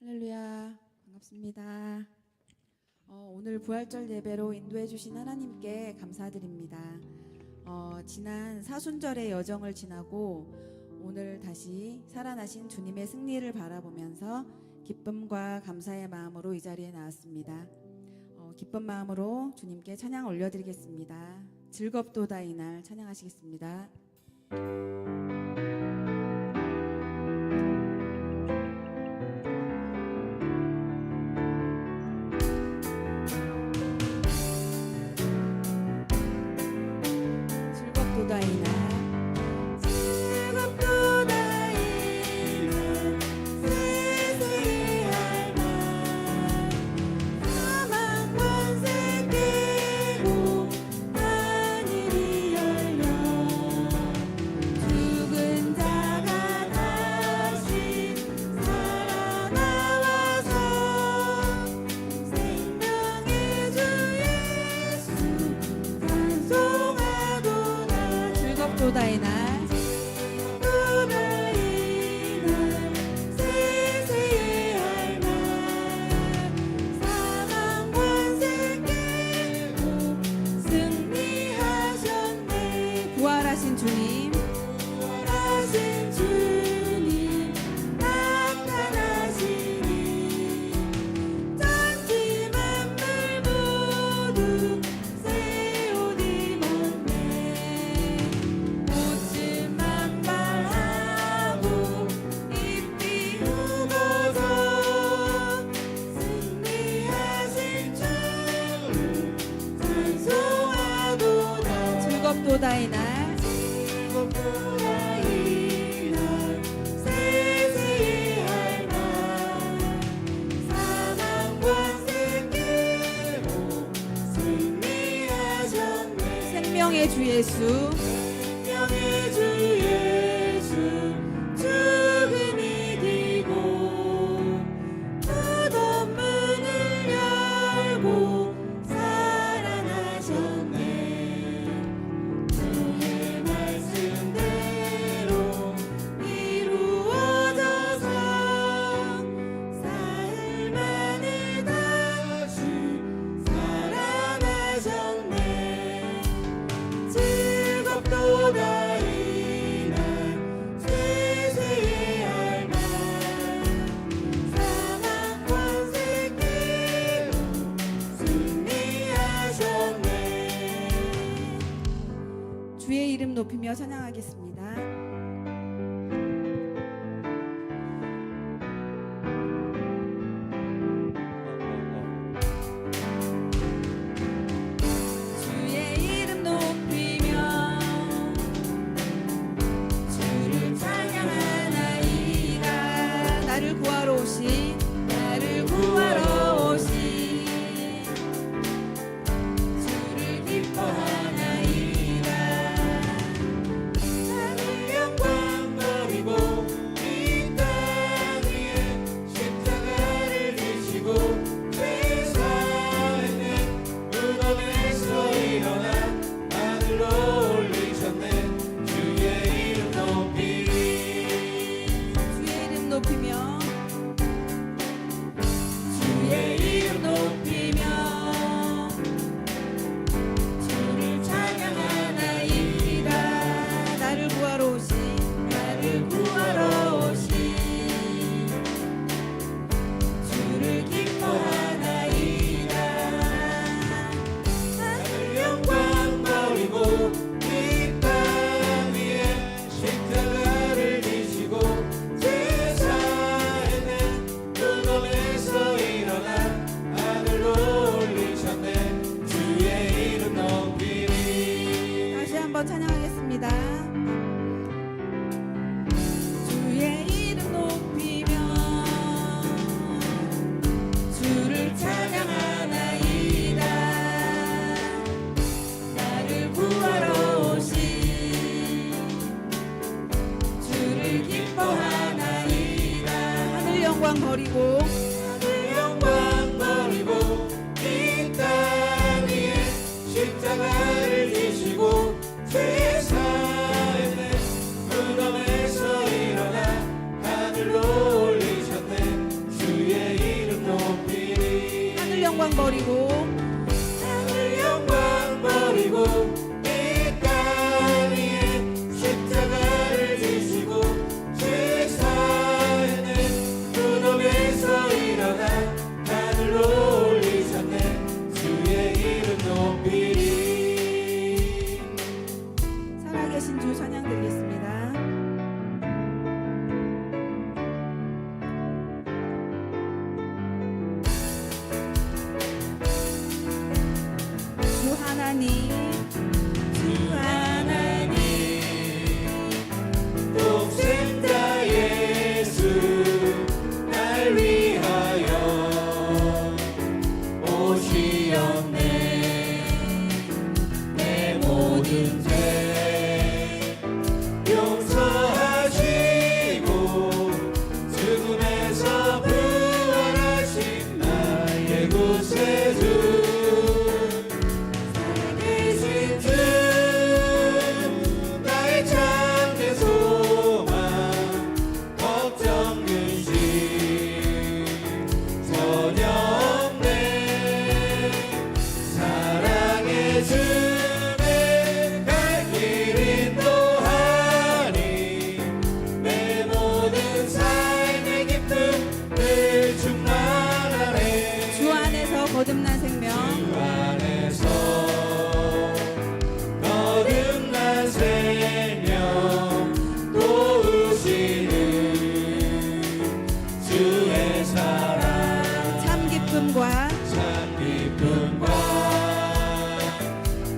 할렐루야, 반갑습니다. 오늘 부활절 예배로 인도해 주신 하나님께 감사드립니다. 지난 사순절의 여정을 지나고 오늘 다시 살아나신 주님의 승리를 바라보면서 기쁨과 감사의 마음으로 이 자리에 나왔습니다. 기쁜 마음으로 주님께 찬양 올려드리겠습니다. 즐겁도다 이날 찬양하시겠습니다. 즐겁도다 이날 도다의 날 세세의 할 날 사망 권세 깨고 승리하셨네. 부활하신 주님 나타나시니 천지 만물 모두 새 옷 입었네. 즐겁도다의 날 세세의 할 날 사망 권세 깨고 승리하셨네. 생명의 주 예수 생명의 주 예수 죽음이 이기고 무덤 문을 열고 살아나셨네. 주의 이름 높이며 찬양하겠습니다. 주의 이름 높이며 주를 찬양하나이다. 나를 구하러 오신 주를 기뻐하나이다. 나를 영광 버리고 하늘 영광 버리고 이 땅 위에 십자가를 지시고 죄 사했네. 무덤에서 일어나 하늘로 올리셨네. 주의 이름 높이리. 하늘 영광 버리고 하늘 영광 버리고 이 땅 위에 십자가를 지시고 죄 사했네. 무덤에서 일어나 하늘로 올리셨네. 주의 이름 높이리. 살아계신 주 찬양 드리겠습니다. 주 하나님 주 하나님 독생자 예수 날 위하여 오시었네. 내 모든 죄 용서하시고 죽음에서 부활하신 나의 구세주. 살아계신 주 나의 참된 소망 걱정 근심 전혀 없네. 사랑의 주내 갈 길 인도하니 내 모든 삶의 기쁨을 충만하네. 주 안에서 거듭난 생명 주 안에서 거듭난 생명 도우시는 주의 사랑 참 기쁨과 참 기쁨과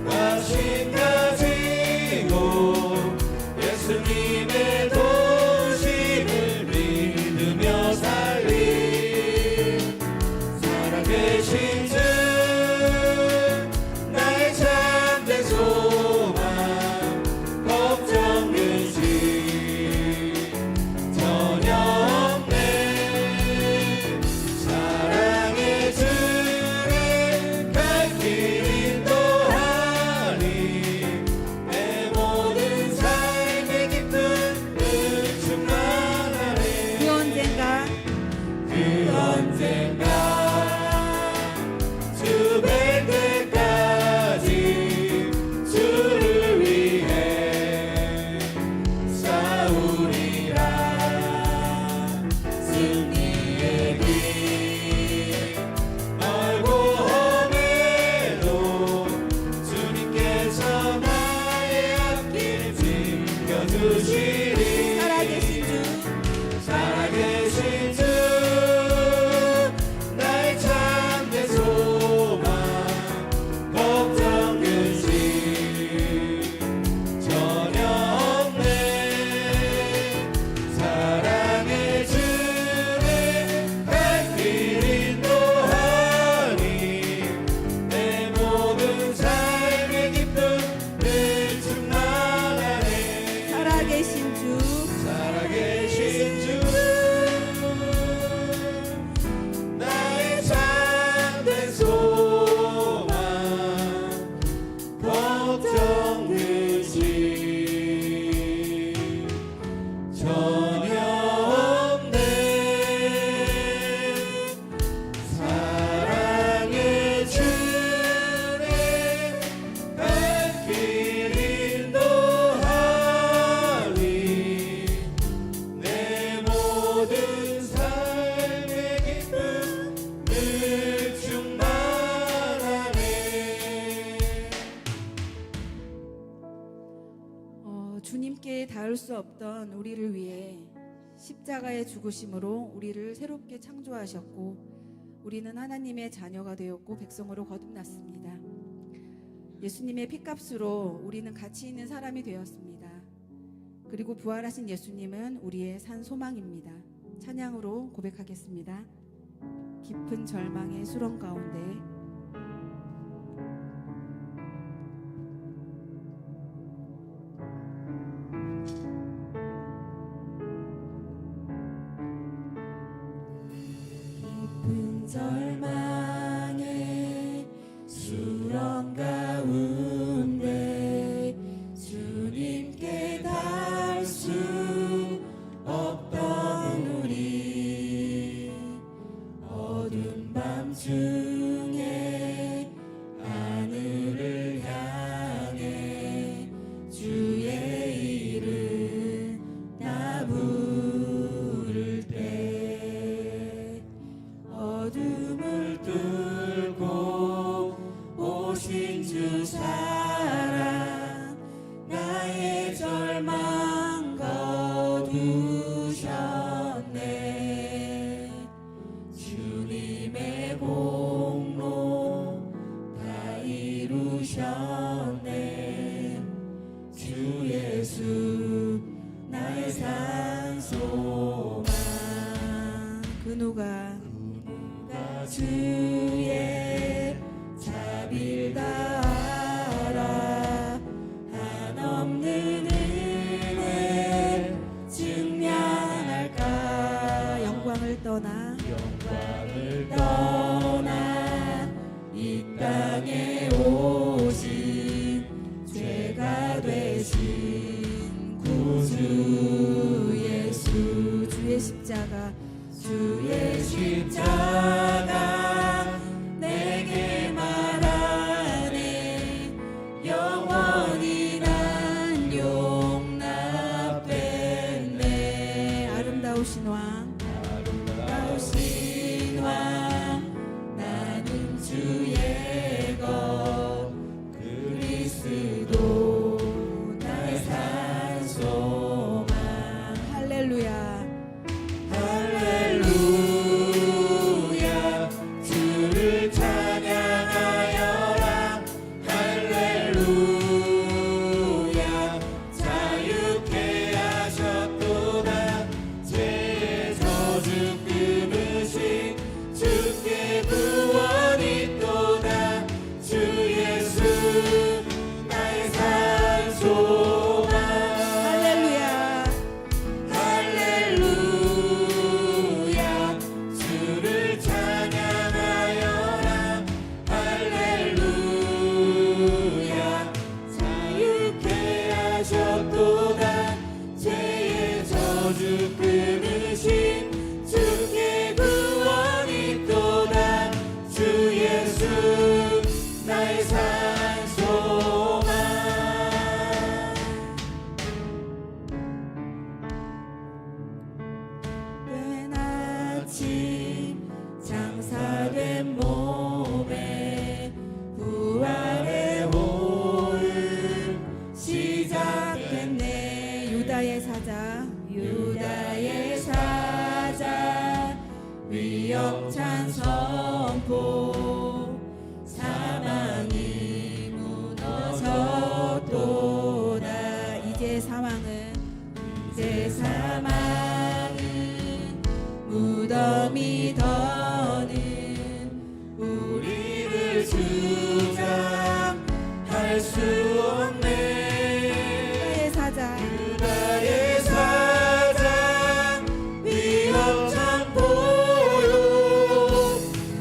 관심 가지고 예수님의 도우심을 믿으며 살리. 살아계신 주 나의 참된 소망 걱정 근심 전혀 없네. 사랑의 주를 갈 길 인도하니 내 모든 삶의 기쁨을 충만하네. 그 언젠가 그 언젠가 주 뵐 때까지 주를 위해 싸우리라. 승리의 길 멀고 험해도 주님께서 나의 앞길 지켜주시리. 살아계신 주 살아계신 주 나의 참된 소망 걱정 근심 전혀 없네. 사랑의 주를 갈 길 인도하니 내 모든 삶의 기쁨을 충만하네. 살아계신 주 살아계신 주 나의 참된 소망 걱정 근심 전혀 없네. 사랑의 주를 갈 길 인도하니 내 모든 삶의 기쁨을 충만하네. 주님께 닿을 수 없던 우리를 위해 십자가의 죽으심으로 우리를 새롭게 창조하셨고 우리는 하나님의 자녀가 되었고 백성으로 거듭났습니다. 예수님의 피값으로 우리는 가치 있는 사람이 되었습니다. 그리고 부활하신 예수님은 우리의 산 소망입니다. 찬양으로 고백하겠습니다. 깊은 절망의 수렁 가운데 누가 주의 자비를 다하라 한없는 은혜 증명할까 영광을 떠나 이 땅에 오신 죄가 되신 구주 예수 주의 십자가 내게 말하네 영원히 난 용납했네 아름다우신 왕 나는 주의 것 그리스도 나의 산소망 할렐루야 주를 찬양하여라 할렐루야 자유케 하셨도다 죄의 저주 끊으신 주께 구원이 있도다 주 예수 나의 산소망 할렐루야 할렐루야 주를 찬양하여라 할렐루야 자유케 하셨도다 죄의 저주 끊으신 주께 구원이 있도다 주 예수 나의 산소망 된 아침 장사된 몸에 부활의 호흡 시작됐네 유다의 사자 위협찬 선포 사망이 무너졌도다 이제 사망은 무덤이 더는 우리를 주장할 수 없네 유다의 사자 위협찬 보혈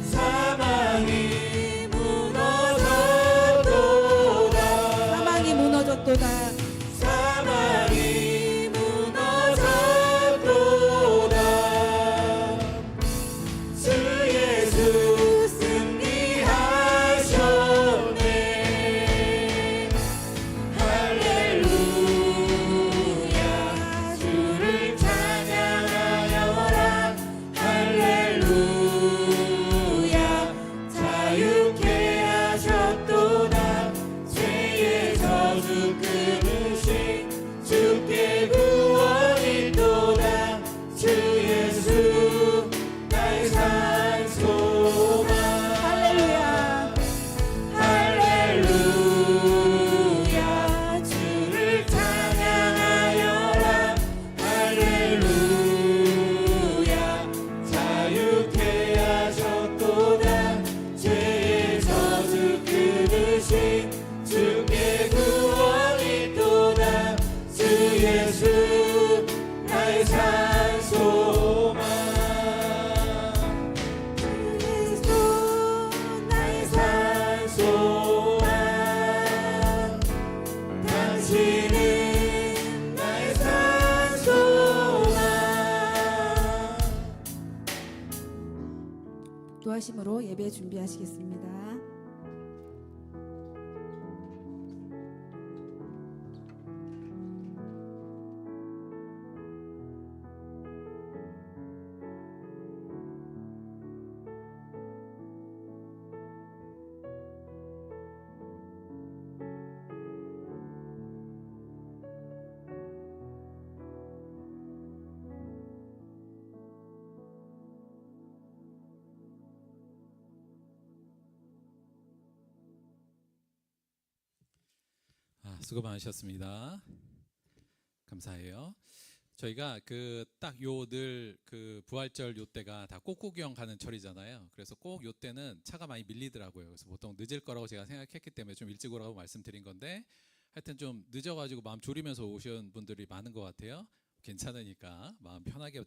사망이 무너졌도다 사망이 무너졌도다 사망이 무너졌도다 주 예수 승리하셨네 할렐루야 주를 찬양하여라 할렐루야 자유케 하셨도다 죄의 저주 끊으신 주께 구원이 있도다 주 예수 나의 산소망 할렐루야 할렐루야 주를 찬양하여라 할렐루야 자유케 하셨도다 죄의 저주 끊으신 주께 구원이 있도다 주 예수 나의 산소망 예수 나의 산소망 당신은 나의 산소망 도하심으로 예배 준비하시겠습니다. 수고 많으셨습니다. 감사해요. 저희가 그 딱 요 늘 그 부활절 요 때가 다 꽃구경 가는 철이잖아요. 그래서 꼭 요 때는 차가 많이 밀리더라고요. 그래서 보통 늦을 거라고 제가 생각했기 때문에 좀 일찍 오라고 말씀드린 건데 하여튼 좀 늦어가지고 마음 졸이면서 오신 분들이 많은 것 같아요. 괜찮으니까 마음 편하게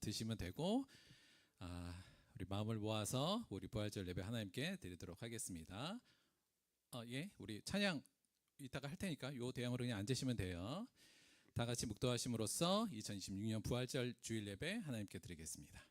드시면 되고 우리 마음을 모아서 우리 부활절 예배 하나님께 드리도록 하겠습니다. 예, 우리 찬양 이따가 할 테니까 요 대형으로 그냥 앉으시면 돼요. 다 같이 묵도하심으로써 2026년 부활절 주일 예배 하나님께 드리겠습니다.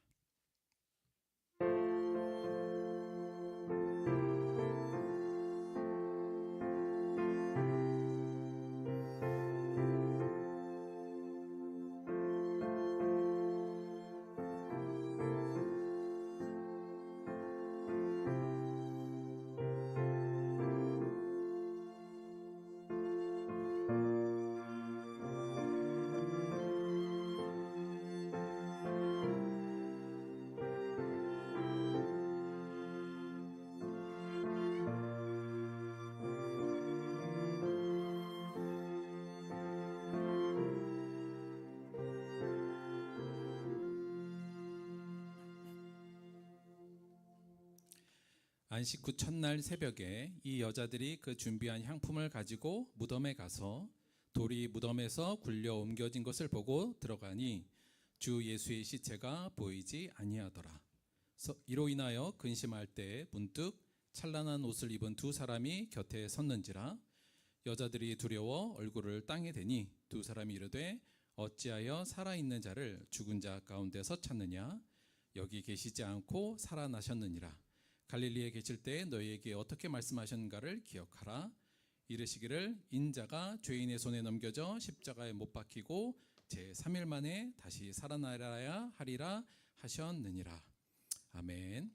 안식 후 첫날 새벽에 이 여자들이 그 준비한 향품을 가지고 무덤에 가서 돌이 무덤에서 굴려 옮겨진 것을 보고 들어가니 주 예수의 시체가 보이지 아니하더라. 이로 인하여 근심할 때 문득 찬란한 옷을 입은 두 사람이 곁에 섰는지라. 여자들이 두려워 얼굴을 땅에 대니 두 사람이 이르되 어찌하여 살아있는 자를 죽은 자 가운데서 찾느냐. 여기 계시지 않고 살아나셨느니라. 갈릴리에 계실 때 너희에게 어떻게 말씀하셨는가를 기억하라. 이르시기를 인자가 죄인의 손에 넘겨져 십자가에 못 박히고 제3일 만에 다시 살아나야 하리라 하셨느니라. 아멘.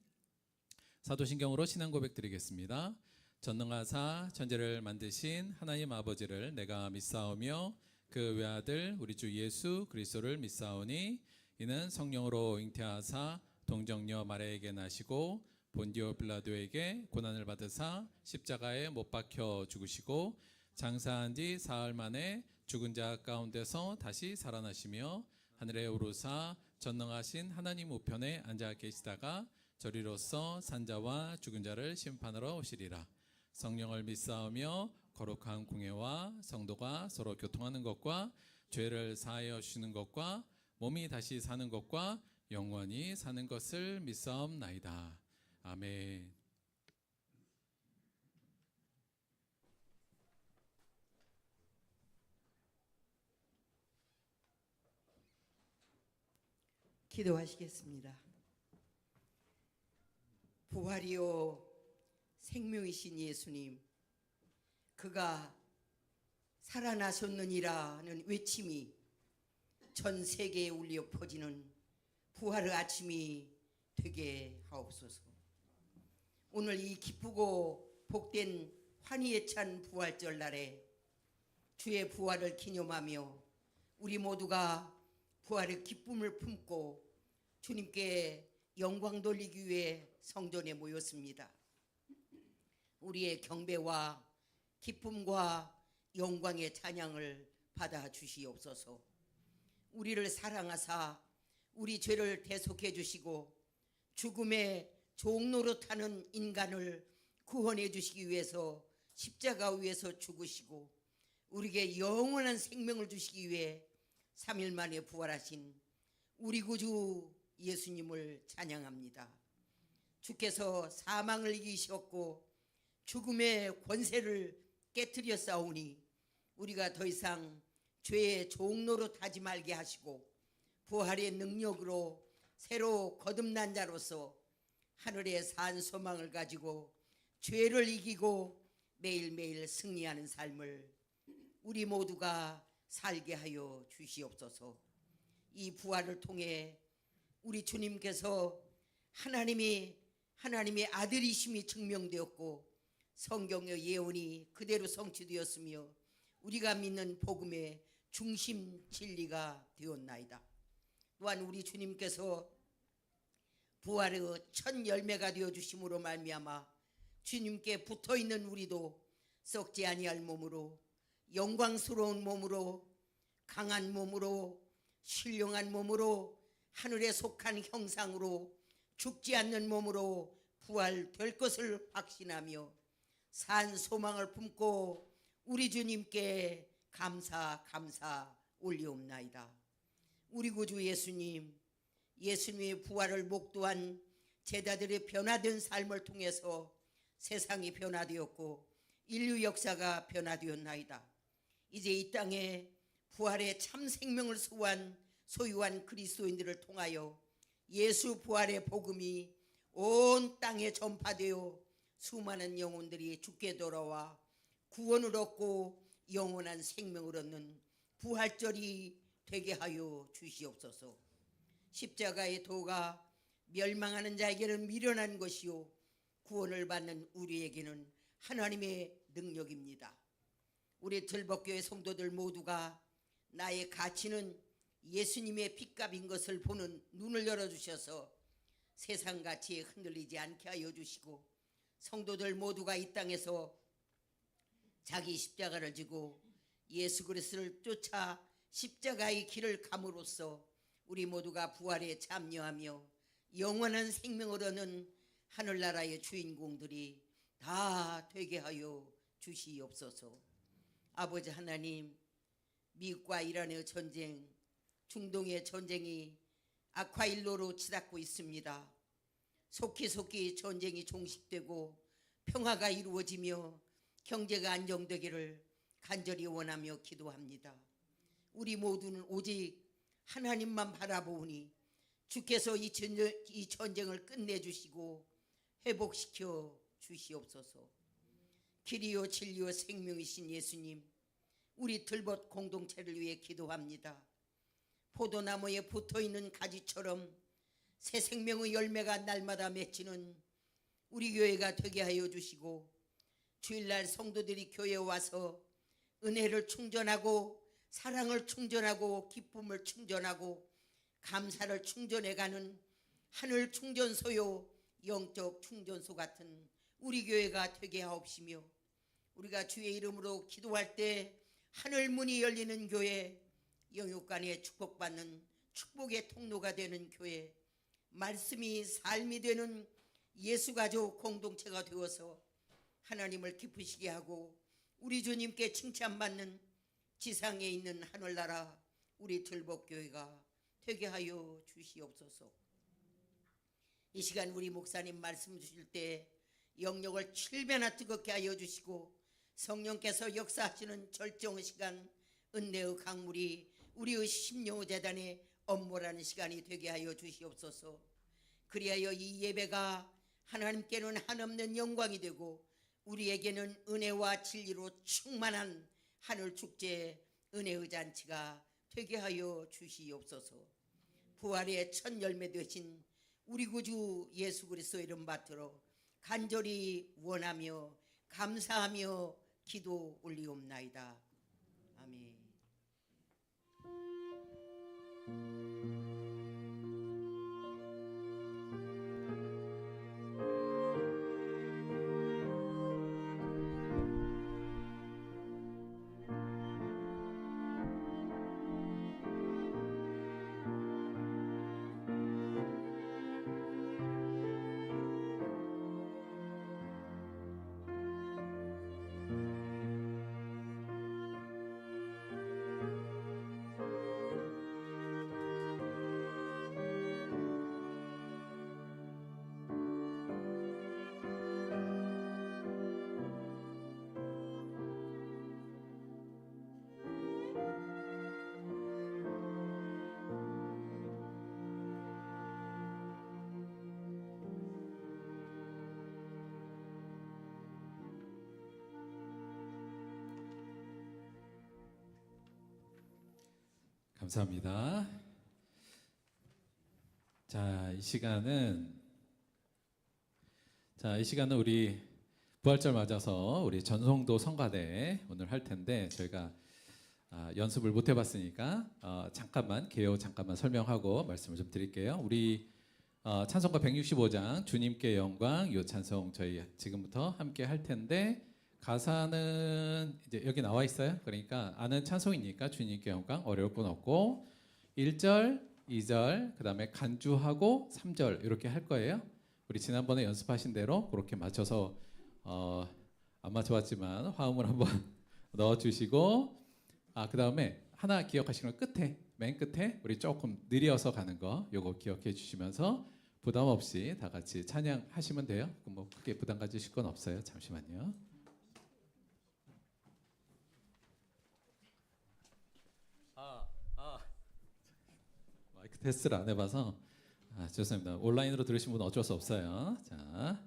사도신경으로 신앙 고백 드리겠습니다. 전능하사 천지를 만드신 하나님 아버지를 내가 믿사오며 그 외아들 우리 주 예수 그리스도를 믿사오니 이는 성령으로 잉태하사 동정녀 마리아에게 나시고 본디오 빌라도에게 고난을 받으사 십자가에 못 박혀 죽으시고 장사한 뒤 사흘 만에 죽은 자 가운데서 다시 살아나시며 하늘에 오르사 전능하신 하나님 우편에 앉아 계시다가 저리로서 산자와 죽은 자를 심판하러 오시리라. 성령을 믿사오며 거룩한 공예와 성도가 서로 교통하는 것과 죄를 사하여 주시는 것과 몸이 다시 사는 것과 영원히 사는 것을 믿사옵나이다. 아멘. 기도하시겠습니다. 부활이요 생명이신 예수님, 그가 살아나셨느니라는 외침이 전 세계에 울려 퍼지는 부활의 아침이 되게 하옵소서. 오늘 이 기쁘고 복된 환희에 찬 부활절 날에 주의 부활을 기념하며 우리 모두가 부활의 기쁨을 품고 주님께 영광 돌리기 위해 성전에 모였습니다. 우리의 경배와 기쁨과 영광의 찬양을 받아 주시옵소서. 우리를 사랑하사 우리 죄를 대속해 주시고 죽음의 종로로 타는 인간을 구원해 주시기 위해서 십자가 위에서 죽으시고 우리에게 영원한 생명을 주시기 위해 3일 만에 부활하신 우리 구주 예수님을 찬양합니다. 주께서 사망을 이기셨고 죽음의 권세를 깨뜨려 싸우니 우리가 더 이상 죄의 종로로 타지 말게 하시고 부활의 능력으로 새로 거듭난 자로서 하늘의 산 소망을 가지고 죄를 이기고 매일매일 승리하는 삶을 우리 모두가 살게 하여 주시옵소서. 이 부활을 통해 우리 주님께서 하나님의 아들이심이 증명되었고 성경의 예언이 그대로 성취되었으며 우리가 믿는 복음의 중심 진리가 되었나이다. 또한 우리 주님께서 부활의 첫 열매가 되어 주심으로 말미암아 주님께 붙어있는 우리도 썩지 아니할 몸으로 영광스러운 몸으로 강한 몸으로 신령한 몸으로 하늘에 속한 형상으로 죽지 않는 몸으로 부활될 것을 확신하며 산 소망을 품고 우리 주님께 감사 올리옵나이다. 우리 구주 예수님의 부활을 목도한 제자들의 변화된 삶을 통해서 세상이 변화되었고 인류 역사가 변화되었나이다. 이제 이 땅에 부활의 참 생명을 소유한 그리스도인들을 통하여 예수 부활의 복음이 온 땅에 전파되어 수많은 영혼들이 주께 돌아와 구원을 얻고 영원한 생명을 얻는 부활절이 되게 하여 주시옵소서. 십자가의 도가 멸망하는 자에게는 미련한 것이요 구원을 받는 우리에게는 하나님의 능력입니다. 우리 들법교회 성도들 모두가 나의 가치는 예수님의 핏값인 것을 보는 눈을 열어주셔서 세상 가치에 흔들리지 않게 하여 주시고 성도들 모두가 이 땅에서 자기 십자가를 지고 예수 그리스도를 쫓아 십자가의 길을 감으로써 우리 모두가 부활에 참여하며 영원한 생명을 얻는 하늘나라의 주인공들이 다 되게 하여 주시옵소서. 아버지 하나님, 미국과 이란의 전쟁, 중동의 전쟁이 악화일로로 치닫고 있습니다. 속히 전쟁이 종식되고 평화가 이루어지며 경제가 안정되기를 간절히 원하며 기도합니다. 우리 모두는 오직 하나님만 바라보니 주께서 이 전쟁을 끝내주시고 회복시켜 주시옵소서. 길이요 진리요 생명이신 예수님, 우리 들벗 공동체를 위해 기도합니다. 포도나무에 붙어있는 가지처럼 새 생명의 열매가 날마다 맺히는 우리 교회가 되게 하여 주시고 주일날 성도들이 교회에 와서 은혜를 충전하고 사랑을 충전하고 기쁨을 충전하고 감사를 충전해가는 하늘 충전소요 영적 충전소 같은 우리 교회가 되게 하옵시며 우리가 주의 이름으로 기도할 때 하늘 문이 열리는 교회, 영육간에 축복받는 축복의 통로가 되는 교회, 말씀이 삶이 되는 예수가족 공동체가 되어서 하나님을 기쁘시게 하고 우리 주님께 칭찬받는 지상에 있는 하늘나라 우리 들복교회가 되게 하여 주시옵소서. 이 시간 우리 목사님 말씀 주실 때 영역을 7배나 뜨겁게 하여 주시고 성령께서 역사하시는 절정 시간 은혜의 강물이 우리의 심령재단의 업무라는 시간이 되게 하여 주시옵소서. 그리하여 이 예배가 하나님께는 한없는 영광이 되고 우리에게는 은혜와 진리로 충만한 하늘축제 은혜의 잔치가 되게 하여 주시옵소서. 부활의 첫 열매 되신 우리 구주 예수 그리스도 이름 받들어 간절히 원하며 감사하며 기도 올리옵나이다. 아멘. 감사합니다. 자, 이 시간은 우리 부활절 맞아서 우리 전송도 성가대 오늘 할 텐데 저희가 연습을 못 해봤으니까 잠깐만 설명하고 말씀을 좀 드릴게요. 우리 찬송가 165장 주님께 영광 이 찬송 저희 지금부터 함께 할 텐데 가사는 이제 여기 나와 있어요. 그러니까 아는 찬송이니까 주님께 영광 어려울 건 없고 1절, 2절, 그다음에 간주하고 3절 이렇게 할 거예요. 우리 지난번에 연습하신 대로 그렇게 맞춰서 안 맞춰봤지만 화음을 한번 넣어주시고 그다음에 하나 기억하시는 거 맨 끝에 우리 조금 느려서 가는 거 요거 기억해 주시면서 부담 없이 다 같이 찬양하시면 돼요. 뭐 크게 부담 가지실 건 없어요. 잠시만요. 마이크 테스트를 안 해봐서 죄송합니다. 온라인으로 들으신 분은 어쩔 수 없어요. 자.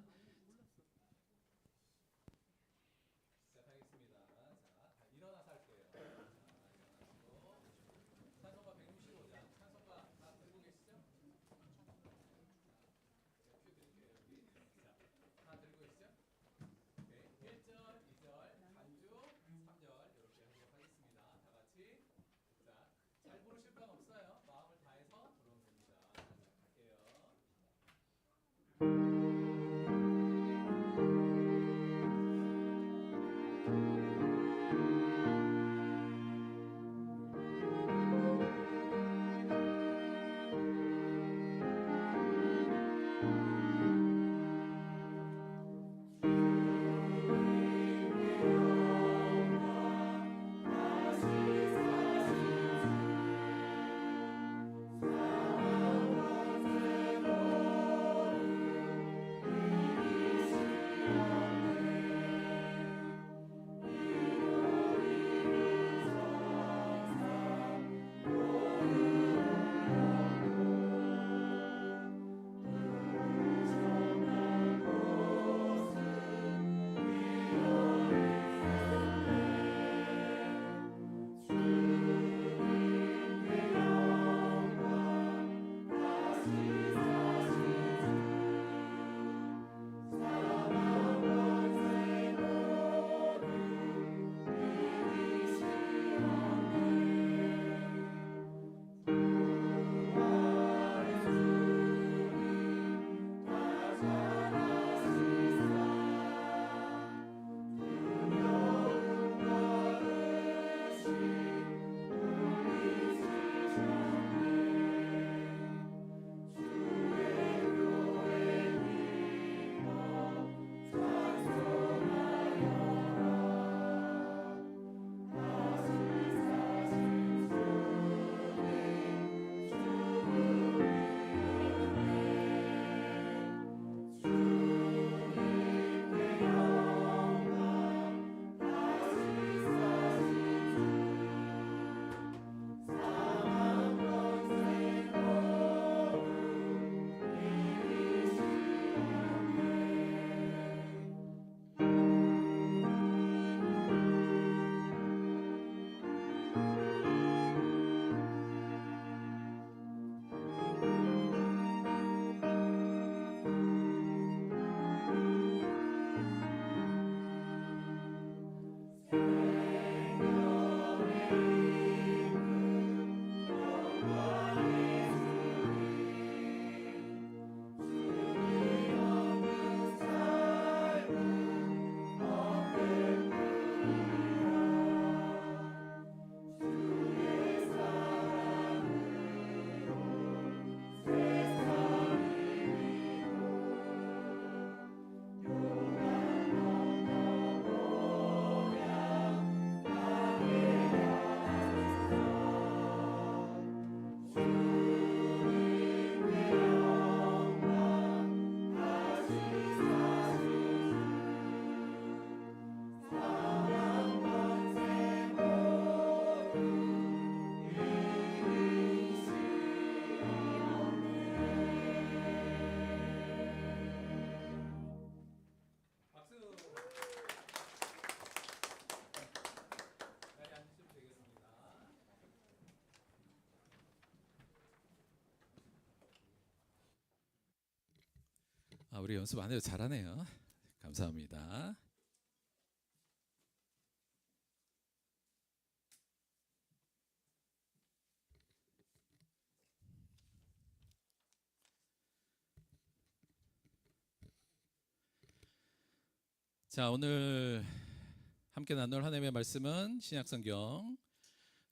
우리 연습 안 해도 잘하네요. 감사합니다. 자, 오늘 함께 나눌 하나님의 말씀은 신약성경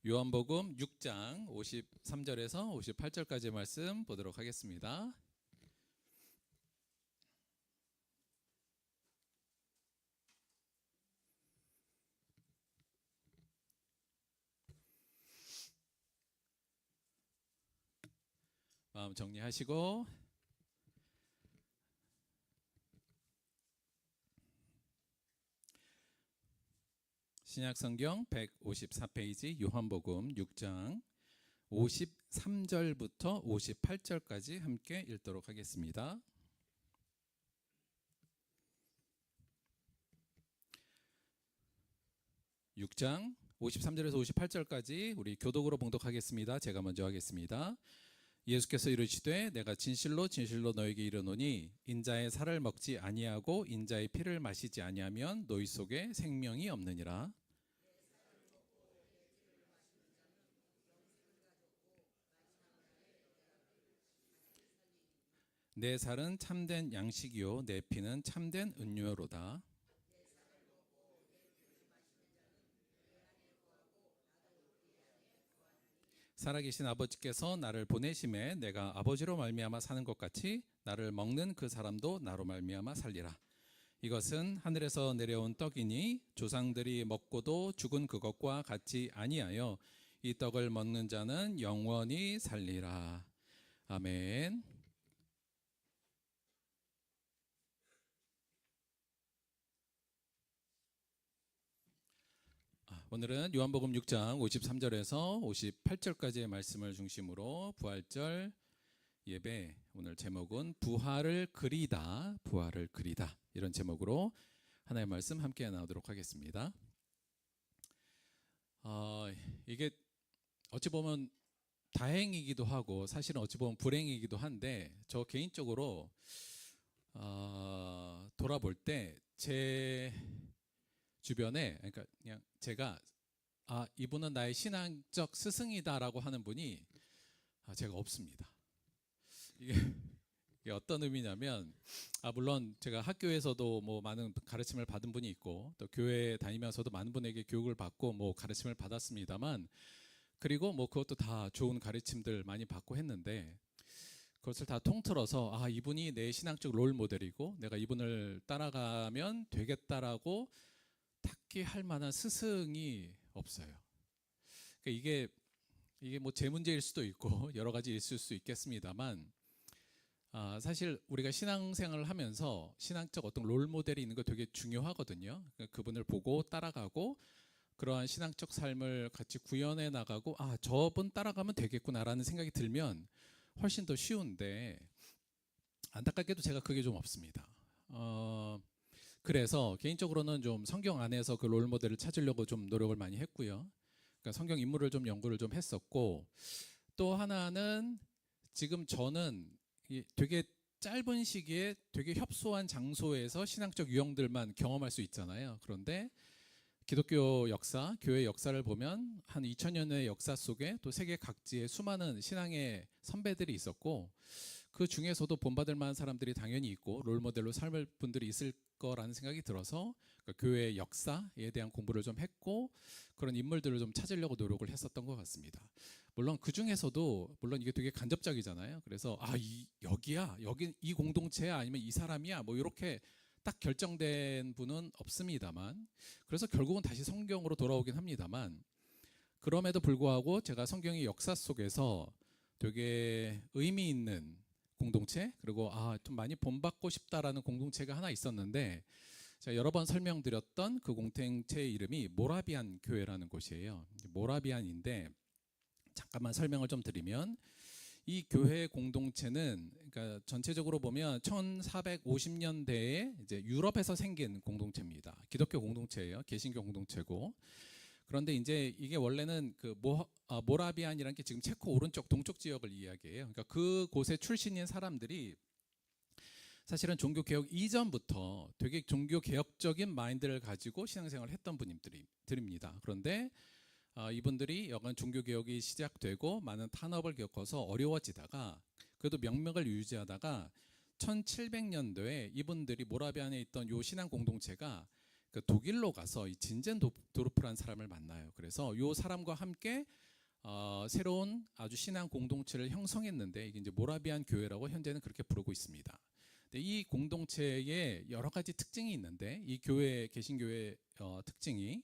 요한복음 6장 53절에서 58절까지 말씀 보도록 하겠습니다. 마음 정리하시고 신약성경 154페이지 요한복음 6장 53절부터 58절까지 함께 읽도록 하겠습니다. (6장) 53절에서 58절까지 우리 교독으로 봉독하겠습니다. 제가 먼저 하겠습니다. 예수께서 이르시되 내가 진실로 진실로 너에게 이르노니 인자의 살을 먹지 아니하고 인자의 피를 마시지 아니하면 너희 속에 생명이 없느니라. 내 살은 참된 양식이요 내 피는 참된 음료로다. 살아계신 아버지께서 나를 보내심에 내가 아버지로 말미암아 사는 것 같이 나를 먹는 그 사람도 나로 말미암아 살리라. 이것은 하늘에서 내려온 떡이니 조상들이 먹고도 죽은 그것과 같지 아니하여 이 떡을 먹는 자는 영원히 살리라. 아멘. 오늘은 요한복음 6장 53절에서 58절까지의 말씀을 중심으로 부활절 예배, 오늘 제목은 부활을 그리다, 부활을 그리다, 이런 제목으로 하나의 말씀 함께 나누도록 하겠습니다. 이게 어찌 보면 다행이기도 하고 사실은 어찌 보면 불행이기도 한데, 저 개인적으로 돌아볼 때 제 주변에, 그러니까 그냥 제가 이분은 나의 신앙적 스승이다라고 하는 분이 제가 없습니다. 이게 어떤 의미냐면, 물론 제가 학교에서도 뭐 많은 가르침을 받은 분이 있고 또 교회 다니면서도 많은 분에게 교육을 받고 뭐 가르침을 받았습니다만, 그리고 뭐 그것도 다 좋은 가르침들 많이 받고 했는데, 그것을 다 통틀어서 이분이 내 신앙적 롤 모델이고 내가 이분을 따라가면 되겠다라고 딱히 할 만한 스승이 없어요. 그러니까 이게 뭐 제 문제일 수도 있고 여러 가지 있을 수 있겠습니다만, 사실 우리가 신앙생활을 하면서 신앙적 어떤 롤 모델이 있는 거 되게 중요하거든요. 그러니까 그분을 보고 따라가고 그러한 신앙적 삶을 같이 구현해 나가고 저분 따라가면 되겠구나라는 생각이 들면 훨씬 더 쉬운데, 안타깝게도 제가 그게 좀 없습니다. 그래서 개인적으로는 좀 성경 안에서 그 롤 모델을 찾으려고 좀 노력을 많이 했고요. 그러니까 성경 인물을 좀 연구를 좀 했었고, 또 하나는 지금 저는 되게 짧은 시기에 되게 협소한 장소에서 신앙적 유형들만 경험할 수 있잖아요. 그런데 기독교 역사, 교회 역사를 보면 한 2000년의 역사 속에 또 세계 각지에 수많은 신앙의 선배들이 있었고, 그 중에서도 본받을 만한 사람들이 당연히 있고 롤모델로 삶을 분들이 있을 거라는 생각이 들어서 교회 역사에 대한 공부를 좀 했고 그런 인물들을 좀 찾으려고 노력을 했었던 것 같습니다. 물론 그 중에서도 물론 이게 되게 간접적이잖아요. 그래서 여기야, 여기 이 공동체야, 아니면 이 사람이야, 뭐 이렇게 딱 결정된 분은 없습니다만, 그래서 결국은 다시 성경으로 돌아오긴 합니다만, 그럼에도 불구하고 제가 성경의 역사 속에서 되게 의미 있는 공동체, 그리고 좀 많이 본받고 싶다라는 공동체가 하나 있었는데, 제가 여러 번 설명드렸던 그 공동체의 이름이 모라비안 교회라는 곳이에요. 모라비안인데, 잠깐만 설명을 좀 드리면, 이 교회 공동체는 그러니까 전체적으로 보면 1450년대에 이제 유럽에서 생긴 공동체입니다. 기독교 공동체예요. 개신교 공동체고. 그런데 이제 이게 원래는 그 모라비안이라는 게 지금 체코 오른쪽 동쪽 지역을 이야기해요. 그러니까 그 곳의 출신인 사람들이 사실은 종교 개혁 이전부터 되게 종교 개혁적인 마인드를 가지고 신앙생활을 했던 분들입니다. 그런데 이분들이 여간 종교 개혁이 시작되고 많은 탄압을 겪어서 어려워지다가 그래도 명맥을 유지하다가 1700년도에 이분들이 모라비안에 있던 요 신앙 공동체가 그 독일로 가서 이 진젠도르프라는 사람을 만나요. 그래서 이 사람과 함께 새로운 아주 신앙 공동체를 형성했는데 이게 이제 모라비안 교회라고 현재는 그렇게 부르고 있습니다. 근데 이 공동체에 여러 가지 특징이 있는데 이 교회 개신교회 특징이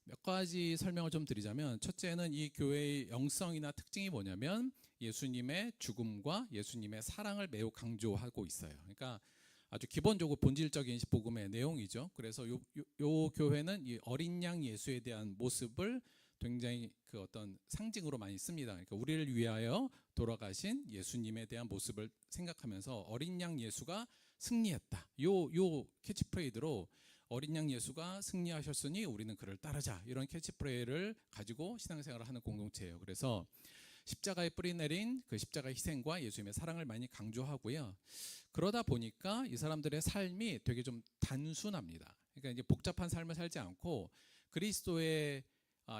몇 가지 설명을 좀 드리자면 첫째는 이 교회의 영성이나 특징이 뭐냐면 예수님의 죽음과 예수님의 사랑을 매우 강조하고 있어요. 그러니까 아주 기본적으로 본질적인 복음의 내용이죠. 그래서 요 교회는 이 어린 양 예수에 대한 모습을 굉장히 그 어떤 상징으로 많이 씁니다. 그러니까 우리를 위하여 돌아가신 예수님에 대한 모습을 생각하면서 어린 양 예수가 승리했다. 요 캐치프레이드로 어린 양 예수가 승리하셨으니 우리는 그를 따르자. 이런 캐치프레이드를 가지고 신앙생활을 하는 공동체예요. 그래서 십자가에 뿌리 내린 그 십자가의 희생과 예수님의 사랑을 많이 강조하고요. 그러다 보니까 이 사람들의 삶이 되게 좀 단순합니다. 그러니까 이제 복잡한 삶을 살지 않고 그리스도에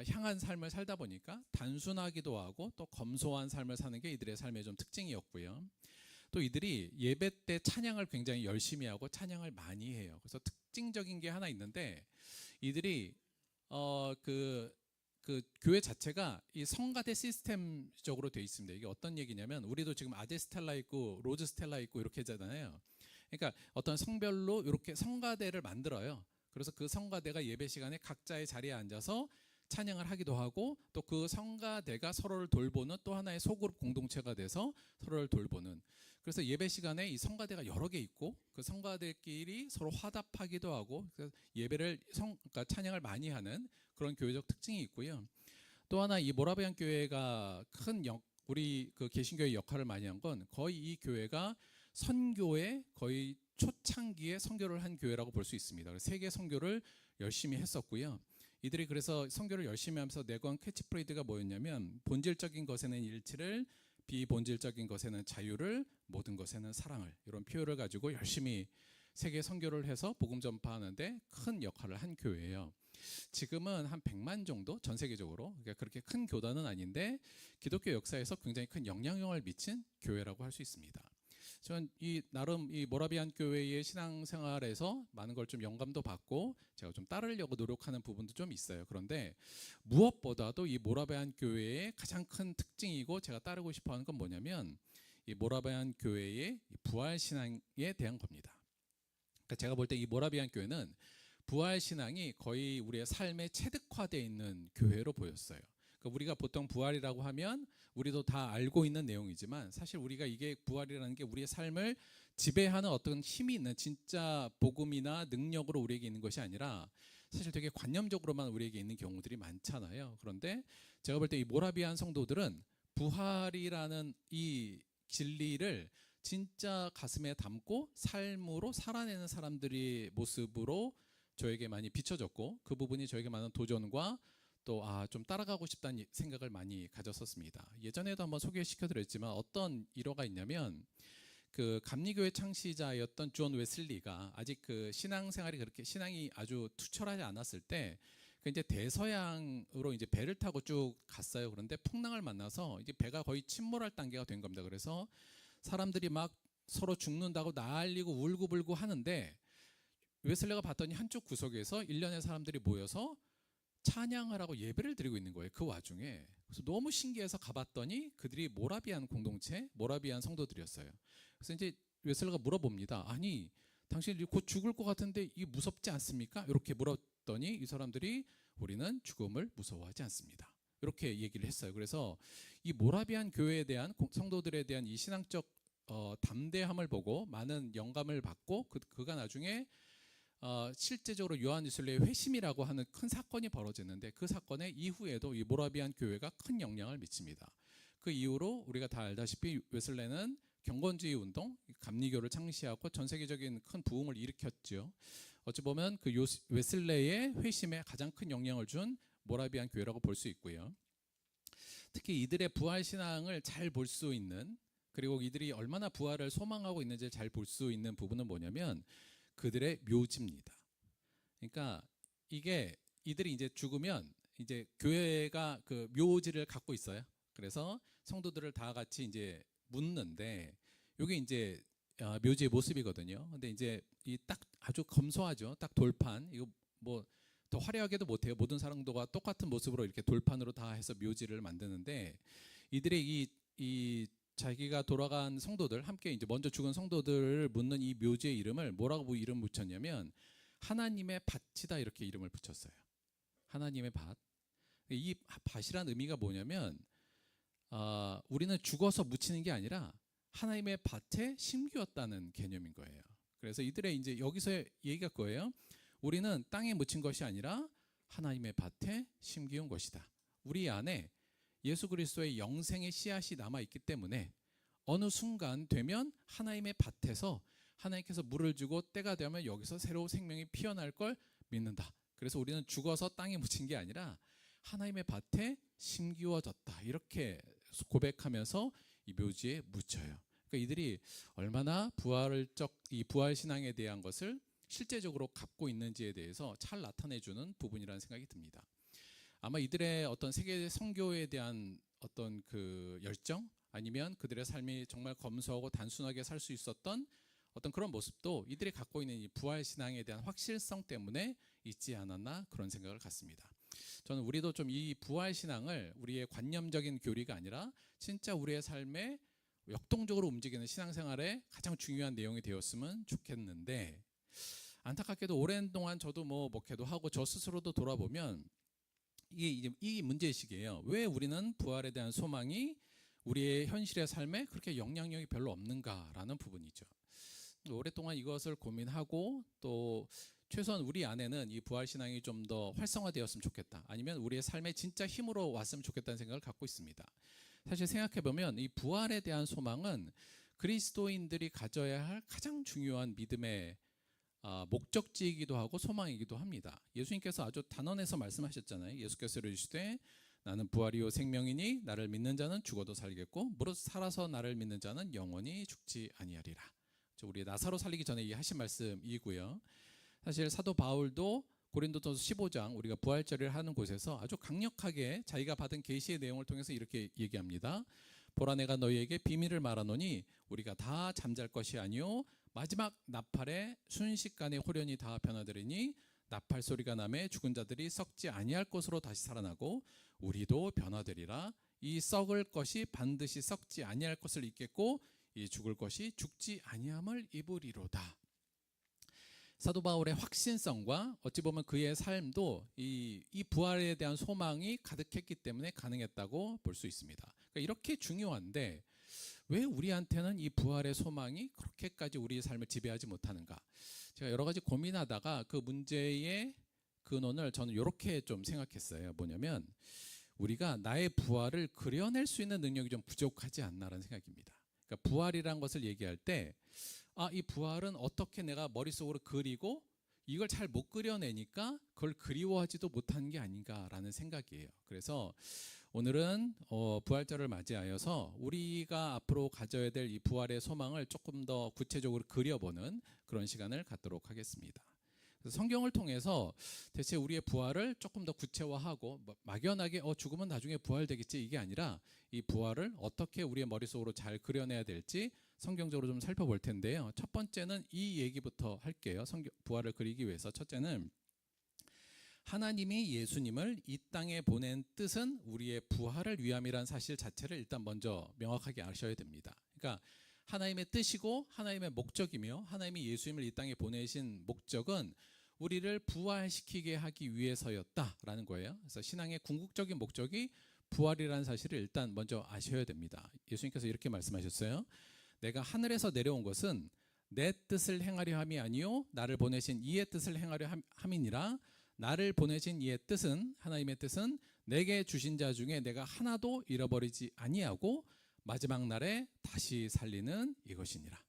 향한 삶을 살다 보니까 단순하기도 하고 또 검소한 삶을 사는 게 이들의 삶의 좀 특징이었고요. 또 이들이 예배 때 찬양을 굉장히 열심히 하고 찬양을 많이 해요. 그래서 특징적인 게 하나 있는데 이들이 그 교회 자체가 이 성가대 시스템적으로 되어 있습니다. 이게 어떤 얘기냐면 우리도 지금 아데 스텔라 있고 로즈 스텔라 있고 이렇게 하잖아요. 그러니까 어떤 성별로 이렇게 성가대를 만들어요. 그래서 그 성가대가 예배 시간에 각자의 자리에 앉아서 찬양을 하기도 하고 또 그 성가대가 서로를 돌보는 또 하나의 소그룹 공동체가 돼서 서로를 돌보는, 그래서 예배 시간에 이 성가대가 여러 개 있고 그 성가대끼리 서로 화답하기도 하고 그래서 예배를 그러니까 찬양을 많이 하는 그런 교회적 특징이 있고요. 또 하나 이 모라비안 교회가 우리 그 개신교의 역할을 많이 한 건 거의 이 교회가 선교의 거의 초창기에 선교를 한 교회라고 볼 수 있습니다. 세계 선교를 열심히 했었고요. 이들이 그래서 선교를 열심히 하면서 내건 캐치프레이드가 뭐였냐면 본질적인 것에는 일치를, 비본질적인 것에는 자유를, 모든 것에는 사랑을, 이런 표현을 가지고 열심히 세계 선교를 해서 복음 전파하는데 큰 역할을 한 교회예요. 지금은 한 100만 정도 전 세계적으로, 그러니까 그렇게 큰 교단은 아닌데 기독교 역사에서 굉장히 큰 영향력을 미친 교회라고 할 수 있습니다. 저는 나름 이 모라비안 교회의 신앙생활에서 많은 걸 좀 영감도 받고 제가 좀 따르려고 노력하는 부분도 좀 있어요. 그런데 무엇보다도 이 모라비안 교회의 가장 큰 특징이고 제가 따르고 싶어하는 건 뭐냐면 이 모라비안 교회의 부활 신앙에 대한 겁니다. 그러니까 제가 볼 때 이 모라비안 교회는 부활 신앙이 거의 우리의 삶에 체득화되어 있는 교회로 보였어요. 그러니까 우리가 보통 부활이라고 하면 우리도 다 알고 있는 내용이지만 사실 우리가 이게 부활이라는 게 우리의 삶을 지배하는 어떤 힘이 있는 진짜 복음이나 능력으로 우리에게 있는 것이 아니라 사실 되게 관념적으로만 우리에게 있는 경우들이 많잖아요. 그런데 제가 볼 때 이 모라비안 성도들은 부활이라는 이 진리를 진짜 가슴에 담고 삶으로 살아내는 사람들의 모습으로 저에게 많이 비춰졌고 그 부분이 저에게 많은 도전과 또 좀 따라가고 싶다는 생각을 많이 가졌었습니다. 예전에도 한번 소개시켜드렸지만 어떤 일화가 있냐면 그 감리교회 창시자였던 존 웨슬리가 아직 그 신앙생활이 그렇게 신앙이 아주 투철하지 않았을 때 그 이제 대서양으로 이제 배를 타고 쭉 갔어요. 그런데 풍랑을 만나서 이제 배가 거의 침몰할 단계가 된 겁니다. 그래서 사람들이 막 서로 죽는다고 난리고 울고불고 하는데 웨슬리가 봤더니 한쪽 구석에서 일련의 사람들이 모여서 찬양을 하고 예배를 드리고 있는 거예요. 그 와중에. 그래서 너무 신기해서 가봤더니 그들이 모라비안 공동체, 모라비안 성도들이었어요. 그래서 이제 웨슬리가 물어봅니다. 아니, 당신이 곧 죽을 것 같은데 이게 무섭지 않습니까? 이렇게 물었더니 이 사람들이 우리는 죽음을 무서워하지 않습니다. 이렇게 얘기를 했어요. 그래서 이 모라비안 교회에 대한 성도들에 대한 이 신앙적 담대함을 보고 많은 영감을 받고 그가 나중에 실제적으로 요한 웨슬리의 회심이라고 하는 큰 사건이 벌어졌는데 그 사건의 이후에도 이 모라비안 교회가 큰 영향을 미칩니다. 그 이후로 우리가 다 알다시피 웨슬리는 경건주의 운동, 감리교를 창시하고 전 세계적인 큰 부흥을 일으켰죠. 어찌 보면 그 웨슬리의 회심에 가장 큰 영향을 준 모라비안 교회라고 볼 수 있고요. 특히 이들의 부활 신앙을 잘 볼 수 있는, 그리고 이들이 얼마나 부활을 소망하고 있는지 잘 볼 수 있는 부분은 뭐냐면 그들의 묘지입니다. 그러니까 이게 이들이 이제 죽으면 이제 교회가 그 묘지를 갖고 있어요. 그래서 성도들을 다 같이 이제 묻는데 이게 이제 묘지의 모습이거든요. 근데 이제 이 딱 아주 검소하죠. 딱 돌판, 이거 뭐 더 화려하게도 못해요. 모든 사람들과 똑같은 모습으로 이렇게 돌판으로 다 해서 묘지를 만드는데 이들의 이 자기가 돌아간 성도들 함께 이제 먼저 죽은 성도들을 묻는 이 묘지의 이름을 뭐라고 이름 붙였냐면 하나님의 밭이다 이렇게 이름을 붙였어요. 하나님의 밭. 이 밭이란 의미가 뭐냐면 우리는 죽어서 묻히는 게 아니라 하나님의 밭에 심기었다는 개념인 거예요. 그래서 이들의 이제 여기서 얘기가 그거예요. 우리는 땅에 묻힌 것이 아니라 하나님의 밭에 심기운 것이다. 우리 안에 예수 그리스도의 영생의 씨앗이 남아 있기 때문에 어느 순간 되면 하나님의 밭에서 하나님께서 물을 주고 때가 되면 여기서 새로운 생명이 피어날 걸 믿는다. 그래서 우리는 죽어서 땅에 묻힌 게 아니라 하나님의 밭에 심기워졌다. 이렇게 고백하면서 이 묘지에 묻혀요. 그러니까 이들이 얼마나 이 부활 신앙에 대한 것을 실제적으로 갖고 있는지에 대해서 잘 나타내주는 부분이라는 생각이 듭니다. 아마 이들의 어떤 세계 선교에 대한 어떤 그 열정 아니면 그들의 삶이 정말 검소하고 단순하게 살 수 있었던 어떤 그런 모습도 이들이 갖고 있는 이 부활 신앙에 대한 확실성 때문에 있지 않았나 그런 생각을 갖습니다. 저는 우리도 좀 이 부활 신앙을 우리의 관념적인 교리가 아니라 진짜 우리의 삶에 역동적으로 움직이는 신앙생활의 가장 중요한 내용이 되었으면 좋겠는데 안타깝게도 오랜 동안 저도 뭐 목회도 하고 저 스스로도 돌아보면 이 문제의식이에요. 왜 우리는 부활에 대한 소망이 우리의 현실의 삶에 그렇게 영향력이 별로 없는가라는 부분이죠. 오랫동안 이것을 고민하고 또 최소한 우리 안에는 이 부활 신앙이 좀 더 활성화되었으면 좋겠다. 아니면 우리의 삶에 진짜 힘으로 왔으면 좋겠다는 생각을 갖고 있습니다. 사실 생각해 보면 이 부활에 대한 소망은 그리스도인들이 가져야 할 가장 중요한 믿음의 목적지이기도 하고 소망이기도 합니다. 예수님께서 아주 단언해서 말씀하셨잖아요. 예수께서 이르시되 나는 부활이요 생명이니 나를 믿는 자는 죽어도 살겠고 무릇 살아서 나를 믿는 자는 영원히 죽지 아니하리라. 우리 나사로 살리기 전에 하신 말씀이고요. 사실 사도 바울도 고린도전서 15장 우리가 부활절을 하는 곳에서 아주 강력하게 자기가 받은 계시의 내용을 통해서 이렇게 얘기합니다. 보라 내가 너희에게 비밀을 말하노니 우리가 다 잠잘 것이 아니요 마지막 나팔에 순식간에 호련히 다 변화되리니 나팔 소리가 나매 죽은 자들이 썩지 아니할 것으로 다시 살아나고 우리도 변화되리라. 이 썩을 것이 반드시 썩지 아니할 것을 입겠고 이 죽을 것이 죽지 아니함을 입으리로다. 사도 바울의 확신성과 어찌 보면 그의 삶도 이 부활에 대한 소망이 가득했기 때문에 가능했다고 볼 수 있습니다. 그러니까 이렇게 중요한데 왜 우리한테는 이 부활의 소망이 그렇게까지 우리의 삶을 지배하지 못하는가? 제가 여러 가지 고민하다가 그 문제의 근원을 저는 이렇게 좀 생각했어요. 뭐냐면 우리가 나의 부활을 그려낼 수 있는 능력이 좀 부족하지 않나라는 생각입니다. 그러니까 부활이라는 것을 얘기할 때 이 부활은 어떻게 내가 머릿속으로 그리고 이걸 잘 못 그려내니까 그걸 그리워하지도 못하는 게 아닌가라는 생각이에요. 그래서 오늘은 부활절을 맞이하여서 우리가 앞으로 가져야 될 이 부활의 소망을 조금 더 구체적으로 그려보는 그런 시간을 갖도록 하겠습니다. 그래서 성경을 통해서 대체 우리의 부활을 조금 더 구체화하고 막연하게 죽으면 나중에 부활되겠지 이게 아니라 이 부활을 어떻게 우리의 머릿속으로 잘 그려내야 될지 성경적으로 좀 살펴볼 텐데요. 첫 번째는 이 얘기부터 할게요. 부활을 그리기 위해서 첫째는 하나님이 예수님을 이 땅에 보낸 뜻은 우리의 부활을 위함이라는 사실 자체를 일단 먼저 명확하게 아셔야 됩니다. 그러니까 하나님의 뜻이고 하나님의 목적이며 하나님이 예수님을 이 땅에 보내신 목적은 우리를 부활시키게 하기 위해서였다라는 거예요. 그래서 신앙의 궁극적인 목적이 부활이라는 사실을 일단 먼저 아셔야 됩니다. 예수님께서 이렇게 말씀하셨어요. 내가 하늘에서 내려온 것은 내 뜻을 행하려 함이 아니요 나를 보내신 이의 뜻을 행하려 함이니라. 나를 보내신 이의 뜻은 하나님의 뜻은 내게 주신 자 중에 내가 하나도 잃어버리지 아니하고 마지막 날에 다시 살리는 이것이니라.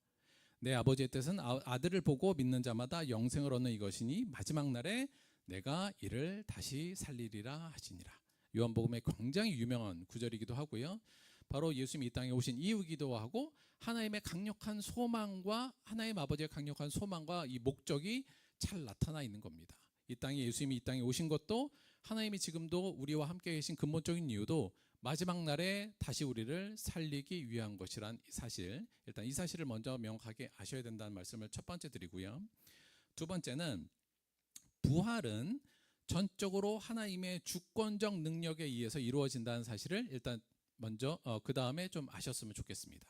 내 아버지의 뜻은 아들을 보고 믿는 자마다 영생을 얻는 이것이니 마지막 날에 내가 이를 다시 살리리라 하시니라. 요한복음의 굉장히 유명한 구절이기도 하고요. 바로 예수님이 이 땅에 오신 이유이기도 하고 하나님의 강력한 소망과 하나님 아버지의 강력한 소망과 이 목적이 잘 나타나 있는 겁니다. 이 땅에 예수님이 이 땅에 오신 것도 하나님이 지금도 우리와 함께 계신 근본적인 이유도 마지막 날에 다시 우리를 살리기 위한 것이란 사실, 일단 이 사실을 먼저 명확하게 아셔야 된다는 말씀을 첫 번째 드리고요. 두 번째는 부활은 전적으로 하나님의 주권적 능력에 의해서 이루어진다는 사실을 일단 먼저 그 다음에 좀 아셨으면 좋겠습니다.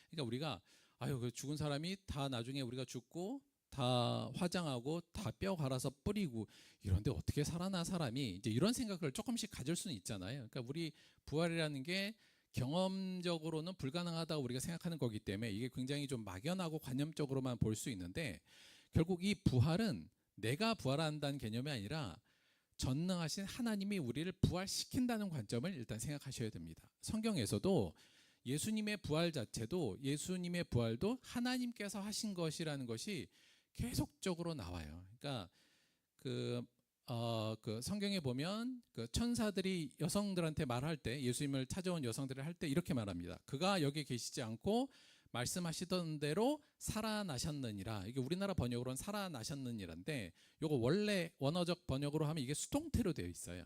그러니까 우리가 그 죽은 사람이 다 나중에 우리가 죽고 다 화장하고 다 뼈 갈아서 뿌리고 이런데 어떻게 살아나 사람이, 이제 이런 생각을 조금씩 가질 수는 있잖아요. 그러니까 우리 부활이라는 게 경험적으로는 불가능하다고 우리가 생각하는 거기 때문에 이게 굉장히 좀 막연하고 관념적으로만 볼 수 있는데, 결국 이 부활은 내가 부활한다는 개념이 아니라 전능하신 하나님이 우리를 부활시킨다는 관점을 일단 생각하셔야 됩니다. 성경에서도 예수님의 부활 자체도, 예수님의 부활도 하나님께서 하신 것이라는 것이 계속적으로 나와요. 그러니까 그 성경에 보면 그 천사들이 여성들한테 말할 때, 예수님을 찾아온 여성들을 할 때 이렇게 말합니다. 그가 여기 계시지 않고 말씀하시던 대로 살아나셨느니라. 이게 우리나라 번역으로는 살아나셨느니라인데, 이거 원래 원어적 번역으로 하면 이게 수동태로 되어 있어요.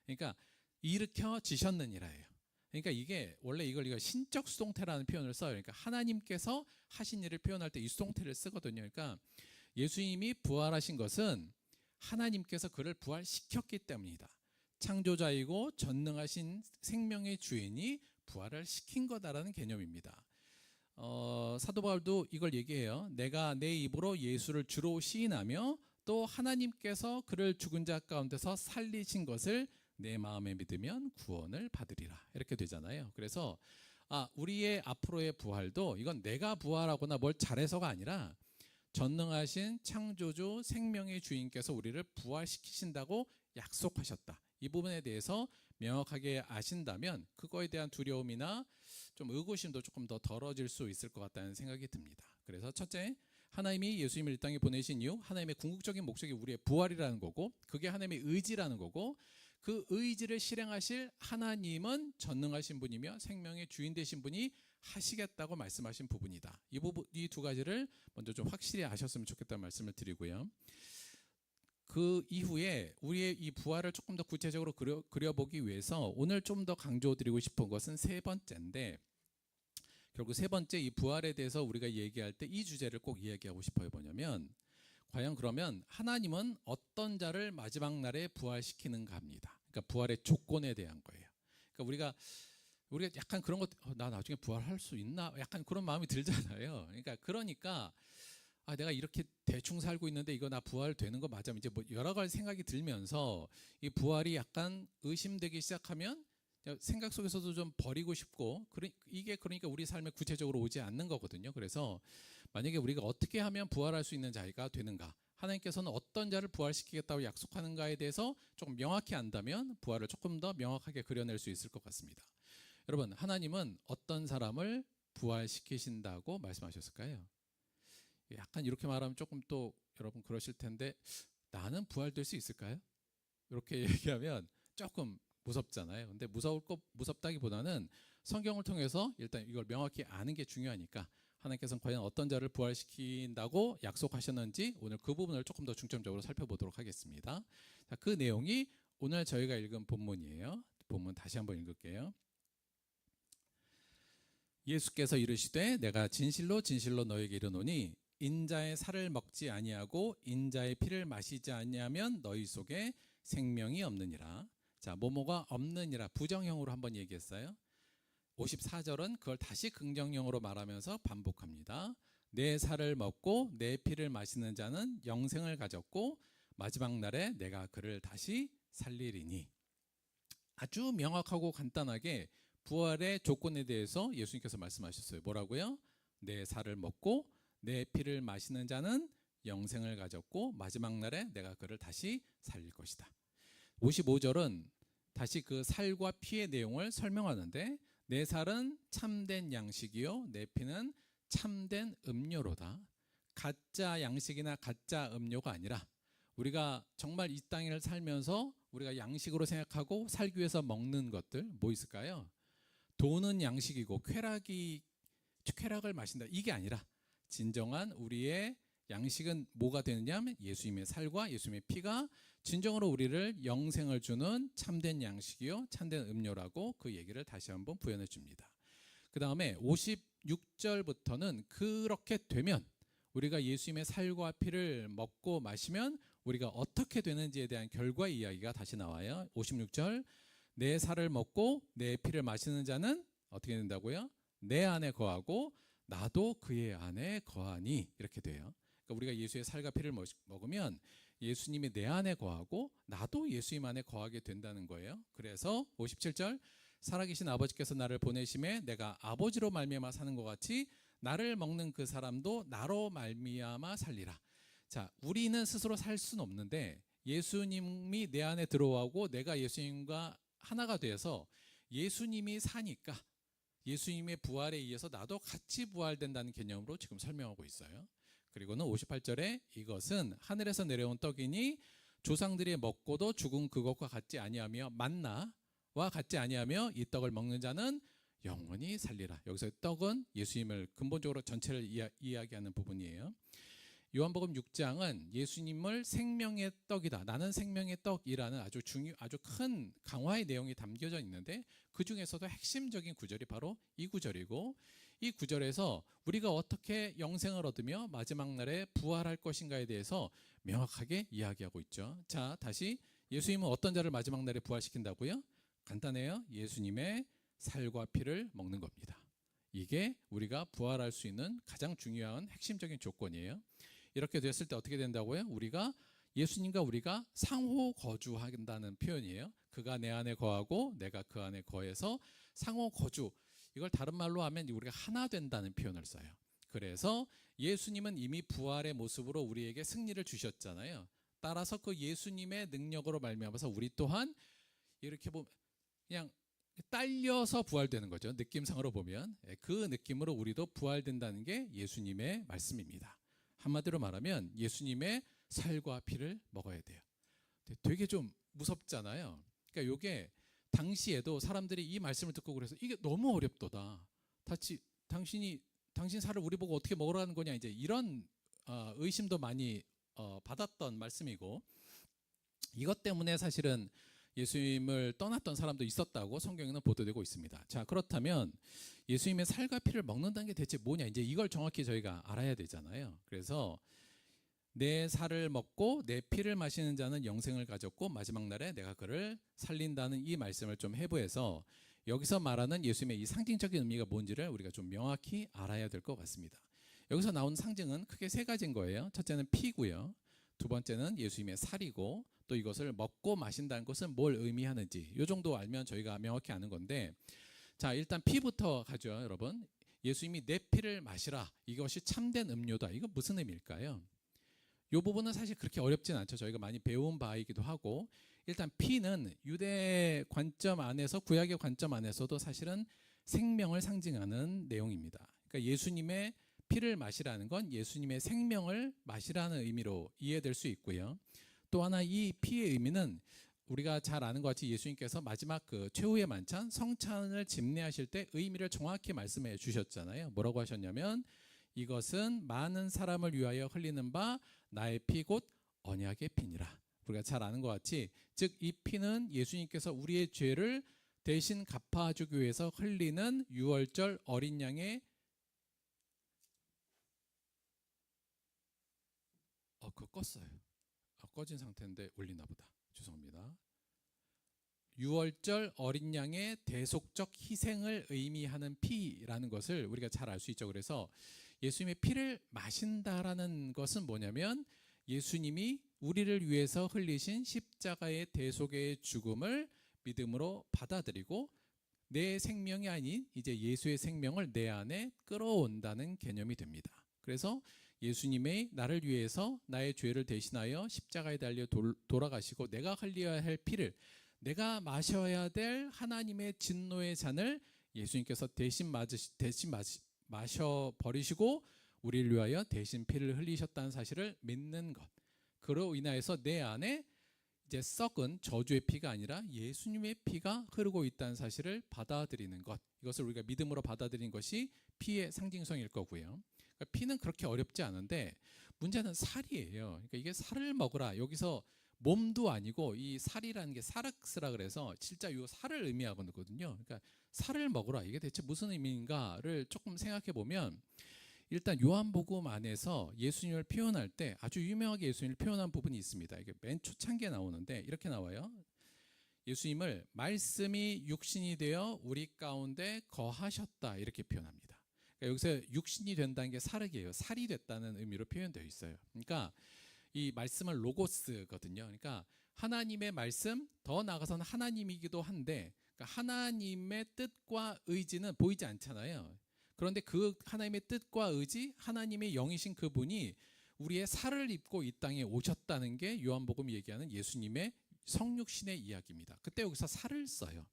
그러니까 일으켜지셨느니라예요. 그러니까 이게 원래 이걸 신적 수동태라는 표현을 써요. 그러니까 하나님께서 하신 일을 표현할 때 이 수동태를 쓰거든요. 그러니까 예수님이 부활하신 것은 하나님께서 그를 부활시켰기 때문이다. 창조자이고 전능하신 생명의 주인이 부활을 시킨 거다라는 개념입니다. 사도 바울도 이걸 얘기해요. 내가 내 입으로 예수를 주로 시인하며 또 하나님께서 그를 죽은 자 가운데서 살리신 것을 내 마음에 믿으면 구원을 받으리라, 이렇게 되잖아요. 그래서 우리의 앞으로의 부활도 이건 내가 부활하거나 뭘 잘해서가 아니라 전능하신 창조주 생명의 주인께서 우리를 부활시키신다고 약속하셨다. 이 부분에 대해서 명확하게 아신다면 그거에 대한 두려움이나 좀 의구심도 조금 더 덜어질 수 있을 것 같다는 생각이 듭니다. 그래서 첫째, 하나님이 예수님을 이 땅에 보내신 이유, 하나님의 궁극적인 목적이 우리의 부활이라는 거고, 그게 하나님의 의지라는 거고, 그 의지를 실행하실 하나님은 전능하신 분이며 생명의 주인 되신 분이 하시겠다고 말씀하신 부분이다. 이 두 가지를 먼저 좀 확실히 아셨으면 좋겠다는 말씀을 드리고요. 그 이후에 우리의 이 부활을 조금 더 구체적으로 그려보기 위해서 오늘 좀 더 강조드리고 싶은 것은 세 번째인데, 결국 세 번째 이 부활에 대해서 우리가 얘기할 때 이 주제를 꼭 이야기하고 싶어요. 뭐냐면 과연 그러면 하나님은 어떤 자를 마지막 날에 부활시키는가 합니다. 그러니까 부활의 조건에 대한 거예요. 그러니까 우리가 약간 그런 것, 나 나중에 부활할 수 있나? 약간 그런 마음이 들잖아요. 그러니까 내가 이렇게 대충 살고 있는데 이거 나 부활되는 거 맞아? 이제 뭐 여러 가지 생각이 들면서 이 부활이 약간 의심되기 시작하면 생각 속에서도 좀 버리고 싶고, 이게 그러니까 우리 삶에 구체적으로 오지 않는 거거든요. 그래서 만약에 우리가 어떻게 하면 부활할 수 있는 자가 되는가, 하나님께서는 어떤 자를 부활시키겠다고 약속하는가에 대해서 조금 명확히 안다면 부활을 조금 더 명확하게 그려낼 수 있을 것 같습니다. 여러분, 하나님은 어떤 사람을 부활시키신다고 말씀하셨을까요? 약간 이렇게 말하면 조금 또 여러분 그러실 텐데, 나는 부활될 수 있을까요? 이렇게 얘기하면 조금 무섭잖아요. 근데 무섭다기보다는 성경을 통해서 일단 이걸 명확히 아는 게 중요하니까, 하나님께서는 과연 어떤 자를 부활시킨다고 약속하셨는지 오늘 그 부분을 조금 더 중점적으로 살펴보도록 하겠습니다. 자, 그 내용이 오늘 저희가 읽은 본문이에요. 본문 다시 한번 읽을게요. 예수께서 이르시되 내가 진실로 진실로 너에게 이르노니 인자의 살을 먹지 아니하고 인자의 피를 마시지 아니하면 너희 속에 생명이 없느니라. 자, 뭐뭐가 없느니라 부정형으로 한번 얘기했어요. 54절은 그걸 다시 긍정형으로 말하면서 반복합니다. 내 살을 먹고 내 피를 마시는 자는 영생을 가졌고 마지막 날에 내가 그를 다시 살리리니. 아주 명확하고 간단하게 부활의 조건에 대해서 예수님께서 말씀하셨어요. 뭐라고요? 내 살을 먹고 내 피를 마시는 자는 영생을 가졌고 마지막 날에 내가 그를 다시 살릴 것이다. 55절은 다시 그 살과 피의 내용을 설명하는데, 내 살은 참된 양식이요 내 피는 참된 음료로다. 가짜 양식이나 가짜 음료가 아니라 우리가 정말 이 땅을 살면서 우리가 양식으로 생각하고 살기 위해서 먹는 것들 뭐 있을까요? 돈은 양식이고 쾌락을 마신다, 이게 아니라 진정한 우리의 양식은 뭐가 되느냐 하면 예수님의 살과 예수님의 피가 진정으로 우리를 영생을 주는 참된 양식이요 참된 음료라고 그 얘기를 다시 한번 부연해 줍니다. 그 다음에 56절부터는 그렇게 되면, 우리가 예수님의 살과 피를 먹고 마시면 우리가 어떻게 되는지에 대한 결과 이야기가 다시 나와요. 56절 내 살을 먹고 내 피를 마시는 자는 어떻게 된다고요? 내 안에 거하고 나도 그의 안에 거하니 이렇게 돼요. 그러니까 우리가 예수의 살과 피를 먹으면 예수님이 내 안에 거하고 나도 예수님 안에 거하게 된다는 거예요. 그래서 57절 살아계신 아버지께서 나를 보내심에 내가 아버지로 말미암아 사는 것 같이 나를 먹는 그 사람도 나로 말미암아 살리라. 자, 우리는 스스로 살 수는 없는데 예수님이 내 안에 들어오고 내가 예수님과 하나가 되어서 예수님이 사니까 예수님의 부활에 의해서 나도 같이 부활된다는 개념으로 지금 설명하고 있어요. 그리고는 58절에 이것은 하늘에서 내려온 떡이니 조상들이 먹고도 죽은 그것과 같지 아니하며 만나와 같지 아니하며 이 떡을 먹는 자는 영원히 살리라. 여기서 떡은 예수님을 근본적으로 전체를 이야기하는 부분이에요. 요한복음 6장은 예수님을 생명의 떡이다. 나는 생명의 떡이라는 아주 큰 강화의 내용이 담겨져 있는데 그 중에서도 핵심적인 구절이 바로 이 구절이고 이 구절에서 우리가 어떻게 영생을 얻으며 마지막 날에 부활할 것인가에 대해서 명확하게 이야기하고 있죠. 자, 다시 예수님은 어떤 자를 마지막 날에 부활시킨다고요? 간단해요. 예수님의 살과 피를 먹는 겁니다. 이게 우리가 부활할 수 있는 가장 중요한 핵심적인 조건이에요. 이렇게 됐을 때 어떻게 된다고요? 예수님과 우리가 상호 거주한다는 표현이에요. 그가 내 안에 거하고 내가 그 안에 거해서 상호 거주. 이걸 다른 말로 하면 우리가 하나 된다는 표현을 써요. 그래서 예수님은 이미 부활의 모습으로 우리에게 승리를 주셨잖아요. 따라서 그 예수님의 능력으로 말미암아서 우리 또한 이렇게 보면 그냥 딸려서 부활되는 거죠. 느낌상으로 보면 그 느낌으로 우리도 부활된다는 게 예수님의 말씀입니다. 한마디로 말하면 예수님의 살과 피를 먹어야 돼요. 되게 좀 무섭잖아요. 그러니까 이게 당시에도 사람들이 이 말씀을 듣고 그래서 이게 너무 어렵도다. 당신 살을 우리 보고 어떻게 먹으라는 거냐 이제 이런 의심도 많이 받았던 말씀이고 이것 때문에 사실은 예수님을 떠났던 사람도 있었다고 성경에는 보도되고 있습니다. 자, 그렇다면 예수님의 살과 피를 먹는다는 게 대체 뭐냐 이제 이걸 정확히 저희가 알아야 되잖아요. 그래서 내 살을 먹고 내 피를 마시는 자는 영생을 가졌고 마지막 날에 내가 그를 살린다는 이 말씀을 좀 해부해서 여기서 말하는 예수님의 이 상징적인 의미가 뭔지를 우리가 좀 명확히 알아야 될 것 같습니다. 여기서 나온 상징은 크게 세 가지인 거예요. 첫째는 피고요. 두 번째는 예수님의 살이고 또 이것을 먹고 마신다는 것은 뭘 의미하는지 이 정도 알면 저희가 명확히 아는 건데 자, 일단 피부터 가죠. 여러분, 예수님이 내 피를 마시라, 이것이 참된 음료다. 이거 무슨 의미일까요? 이 부분은 사실 그렇게 어렵진 않죠. 저희가 많이 배운 바이기도 하고 일단 피는 유대 관점 안에서 구약의 관점 안에서도 사실은 생명을 상징하는 내용입니다. 그러니까 예수님의 피를 마시라는 건 예수님의 생명을 마시라는 의미로 이해될 수 있고요. 또 하나 이 피의 의미는 우리가 잘 아는 것 같이 예수님께서 마지막 그 최후의 만찬 성찬을 집례하실 때 의미를 정확히 말씀해 주셨잖아요. 뭐라고 하셨냐면 이것은 많은 사람을 위하여 흘리는 바 나의 피 곧 언약의 피니라. 우리가 잘 아는 것 같이 즉 이 피는 예수님께서 우리의 죄를 대신 갚아주기 위해서 흘리는 유월절 어린 양의 그거 껐어요. 꺼진 상태인데 울리나 보다. 죄송합니다. 유월절 어린 양의 대속적 희생을 의미하는 피라는 것을 우리가 잘 알 수 있죠. 그래서 예수님의 피를 마신다라는 것은 뭐냐면 예수님이 우리를 위해서 흘리신 십자가의 대속의 죽음을 믿음으로 받아들이고 내 생명이 아닌 이제 예수의 생명을 내 안에 끌어온다는 개념이 됩니다. 그래서 예수님의 나를 위해서 나의 죄를 대신하여 십자가에 달려 돌아가시고 내가 흘려야 할 피를 내가 마셔야 될 하나님의 진노의 잔을 예수님께서 대신 마셔버리시고 우리를 위하여 대신 피를 흘리셨다는 사실을 믿는 것. 그로 인하여서 내 안에 이제 썩은 저주의 피가 아니라 예수님의 피가 흐르고 있다는 사실을 받아들이는 것. 이것을 우리가 믿음으로 받아들이는 것이 피의 상징성일 거고요. 그러니까 피는 그렇게 어렵지 않은데 문제는 살이에요. 그러니까 이게 살을 먹으라. 여기서 몸도 아니고 이 살이라는 게 사락스라 그래서 진짜 이 살을 의미하거든요. 그러니까 살을 먹으라. 이게 대체 무슨 의미인가를 조금 생각해 보면 일단 요한복음 안에서 예수님을 표현할 때 아주 유명하게 예수님을 표현한 부분이 있습니다. 이게 맨 초창기에 나오는데 이렇게 나와요. 예수님을 말씀이 육신이 되어 우리 가운데 거하셨다 이렇게 표현합니다. 그러니까 여기서 육신이 된다는 게 사르게요. 살이 됐다는 의미로 표현되어 있어요. 그러니까 이 말씀은 로고스거든요. 그러니까 하나님의 말씀, 더 나아가서는 하나님이기도 한데 그러니까 하나님의 뜻과 의지는 보이지 않잖아요. 그런데 그 하나님의 뜻과 의지, 하나님의 영이신 그분이 우리의 살을 입고 이 땅에 오셨다는 게 요한복음이 얘기하는 예수님의 성육신의 이야기입니다. 그때 여기서 살을 써요.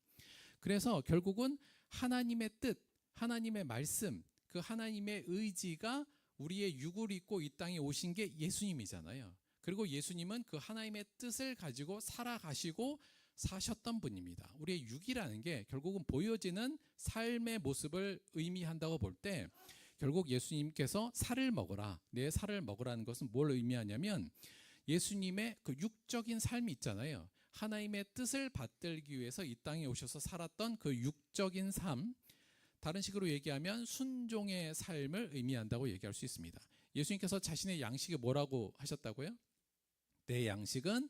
그래서 결국은 하나님의 뜻, 하나님의 말씀, 그 하나님의 의지가 우리의 육을 입고 이 땅에 오신 게 예수님이잖아요. 그리고 예수님은 그 하나님의 뜻을 가지고 살아가시고 사셨던 분입니다. 우리의 육이라는 게 결국은 보여지는 삶의 모습을 의미한다고 볼 때 결국 예수님께서 살을 먹어라, 내 살을 먹으라는 것은 뭘 의미하냐면 예수님의 그 육적인 삶이 있잖아요. 하나님의 뜻을 받들기 위해서 이 땅에 오셔서 살았던 그 육적인 삶, 다른 식으로 얘기하면 순종의 삶을 의미한다고 얘기할 수 있습니다. 예수님께서 자신의 양식이 뭐라고 하셨다고요? 내 양식은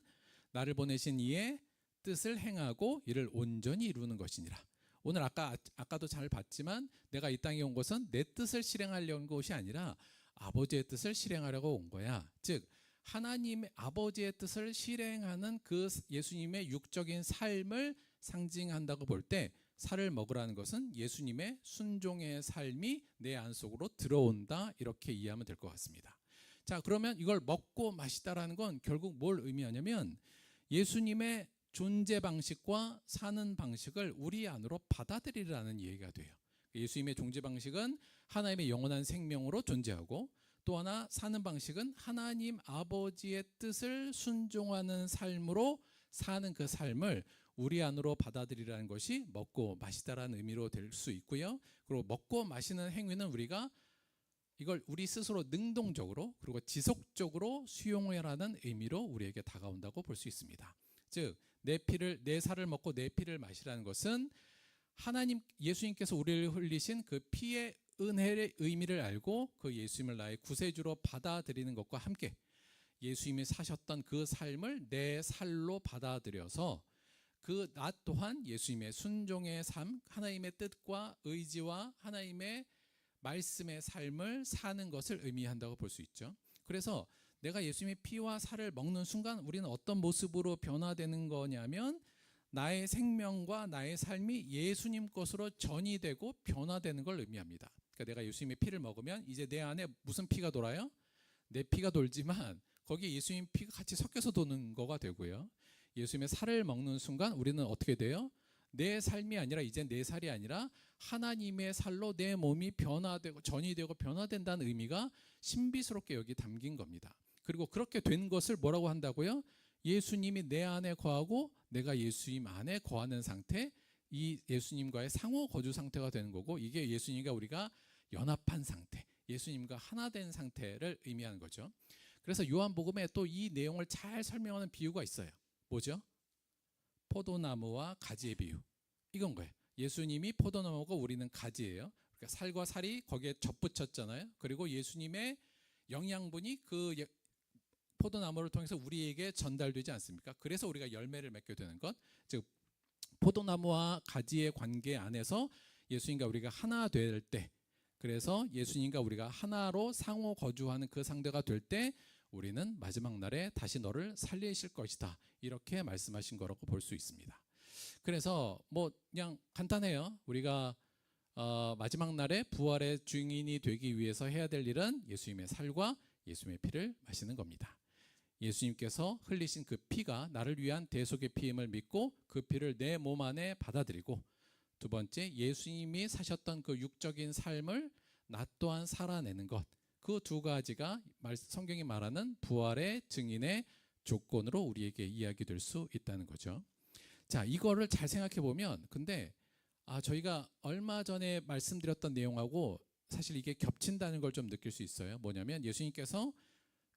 나를 보내신 이의 뜻을 행하고 이를 온전히 이루는 것이니라. 오늘 아까도 잘 봤지만 내가 이 땅에 온 것은 내 뜻을 실행하려는 것이 아니라 아버지의 뜻을 실행하려고 온 거야. 즉 하나님의 아버지의 뜻을 실행하는 그 예수님의 육적인 삶을 상징한다고 볼 때 살을 먹으라는 것은 예수님의 순종의 삶이 내 안속으로 들어온다 이렇게 이해하면 될 것 같습니다. 자, 그러면 이걸 먹고 마시다라는 건 결국 뭘 의미하냐면 예수님의 존재 방식과 사는 방식을 우리 안으로 받아들이라는 얘기가 돼요. 예수님의 존재 방식은 하나님의 영원한 생명으로 존재하고 또 하나 사는 방식은 하나님 아버지의 뜻을 순종하는 삶으로 사는 그 삶을 우리 안으로 받아들이라는 것이 먹고 마시다라는 의미로 될 수 있고요. 그리고 먹고 마시는 행위는 우리가 이걸 우리 스스로 능동적으로 그리고 지속적으로 수용하라는 의미로 우리에게 다가온다고 볼 수 있습니다. 즉 내 살을 먹고 내 피를 마시라는 것은 하나님 예수님께서 우리를 흘리신 그 피의 은혜의 의미를 알고 그 예수님을 나의 구세주로 받아들이는 것과 함께 예수님이 사셨던 그 삶을 내 살로 받아들여서 그 나 또한 예수님의 순종의 삶, 하나님의 뜻과 의지와 하나님의 말씀의 삶을 사는 것을 의미한다고 볼 수 있죠. 그래서 내가 예수님의 피와 살을 먹는 순간 우리는 어떤 모습으로 변화되는 거냐면 나의 생명과 나의 삶이 예수님 것으로 전이되고 변화되는 걸 의미합니다. 그러니까 내가 예수님의 피를 먹으면 이제 내 안에 무슨 피가 돌아요? 내 피가 돌지만 거기에 예수님 피가 같이 섞여서 도는 거가 되고요. 예수님의 살을 먹는 순간 우리는 어떻게 돼요? 내 삶이 아니라 이제 내 살이 아니라 하나님의 살로 내 몸이 변화되고 전이되고 변화된다는 의미가 신비스럽게 여기 담긴 겁니다. 그리고 그렇게 된 것을 뭐라고 한다고요? 예수님이 내 안에 거하고 내가 예수님 안에 거하는 상태, 이 예수님과의 상호 거주 상태가 되는 거고 이게 예수님과 우리가 연합한 상태, 예수님과 하나 된 상태를 의미하는 거죠. 그래서 요한복음에 또 이 내용을 잘 설명하는 비유가 있어요. 뭐죠? 포도나무와 가지의 비유. 이건 거예요. 예수님이 포도나무고 우리는 가지예요. 그러니까 살과 살이 거기에 접붙였잖아요. 그리고 예수님의 영양분이 그 포도나무를 통해서 우리에게 전달되지 않습니까? 그래서 우리가 열매를 맺게 되는 것. 즉 포도나무와 가지의 관계 안에서 예수님과 우리가 하나 될 때, 그래서 예수님과 우리가 하나로 상호 거주하는 그 상대가 될 때 우리는 마지막 날에 다시 너를 살리실 것이다. 이렇게 말씀하신 거라고 볼 수 있습니다. 그래서 뭐 그냥 간단해요. 우리가 마지막 날에 부활의 증인이 되기 위해서 해야 될 일은 예수님의 살과 예수님의 피를 마시는 겁니다. 예수님께서 흘리신 그 피가 나를 위한 대속의 피임을 믿고 그 피를 내 몸 안에 받아들이고, 두 번째 예수님이 사셨던 그 육적인 삶을 나 또한 살아내는 것, 그 두 가지가 성경이 말하는 부활의 증인의 조건으로 우리에게 이야기될 수 있다는 거죠. 자, 이거를 잘 생각해 보면 근데 저희가 얼마 전에 말씀드렸던 내용하고 사실 이게 겹친다는 걸 좀 느낄 수 있어요. 뭐냐면 예수님께서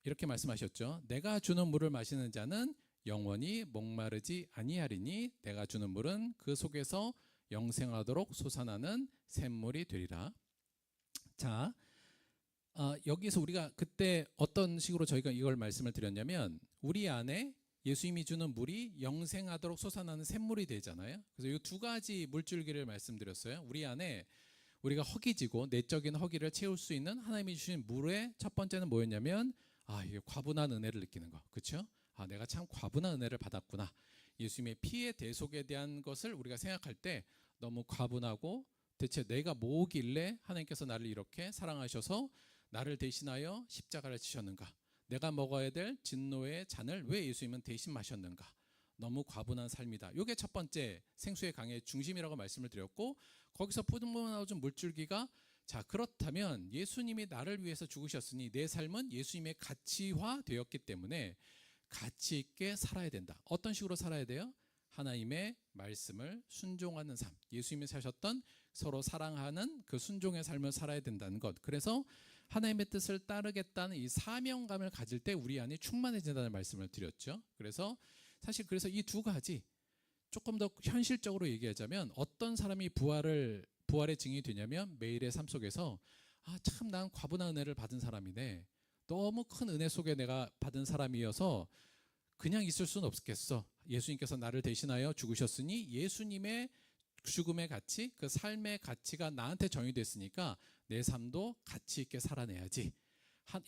이렇게 말씀하셨죠. 내가 주는 물을 마시는 자는 영원히 목마르지 아니하리니 내가 주는 물은 그 속에서 영생하도록 솟아나는 샘물이 되리라. 자, 여기서 우리가 그때 어떤 식으로 저희가 이걸 말씀을 드렸냐면 우리 안에 예수님이 주는 물이 영생하도록 솟아나는 샘물이 되잖아요. 그래서 이 두 가지 물줄기를 말씀드렸어요. 우리 안에 우리가 허기지고 내적인 허기를 채울 수 있는 하나님이 주신 물의 첫 번째는 뭐였냐면 이게 과분한 은혜를 느끼는 거. 그렇죠? 내가 참 과분한 은혜를 받았구나. 예수님의 피의 대속에 대한 것을 우리가 생각할 때 너무 과분하고 대체 내가 뭐길래 하나님께서 나를 이렇게 사랑하셔서 나를 대신하여 십자가를 지셨는가? 내가 먹어야 될 진노의 잔을 왜 예수님은 대신 마셨는가? 너무 과분한 삶이다. 이게 첫 번째 생수의 강의 중심이라고 말씀을 드렸고 거기서 뿜어나오는 물줄기가 자 그렇다면 예수님이 나를 위해서 죽으셨으니 내 삶은 예수님의 가치화 되었기 때문에 가치 있게 살아야 된다. 어떤 식으로 살아야 돼요? 하나님의 말씀을 순종하는 삶. 예수님이 사셨던 서로 사랑하는 그 순종의 삶을 살아야 된다는 것. 그래서 하나님의 뜻을 따르겠다는 이 사명감을 가질 때 우리 안이 충만해진다는 말씀을 드렸죠. 그래서 사실 이 두 가지 조금 더 현실적으로 얘기하자면 어떤 사람이 부활의 증인이 되냐면 매일의 삶 속에서 참 난 과분한 은혜를 받은 사람이네. 너무 큰 은혜 속에 내가 받은 사람이어서 그냥 있을 수는 없겠어. 예수님께서 나를 대신하여 죽으셨으니 예수님의 죽음의 가치, 그 삶의 가치가 나한테 정의됐으니까 내 삶도 가치 있게 살아내야지.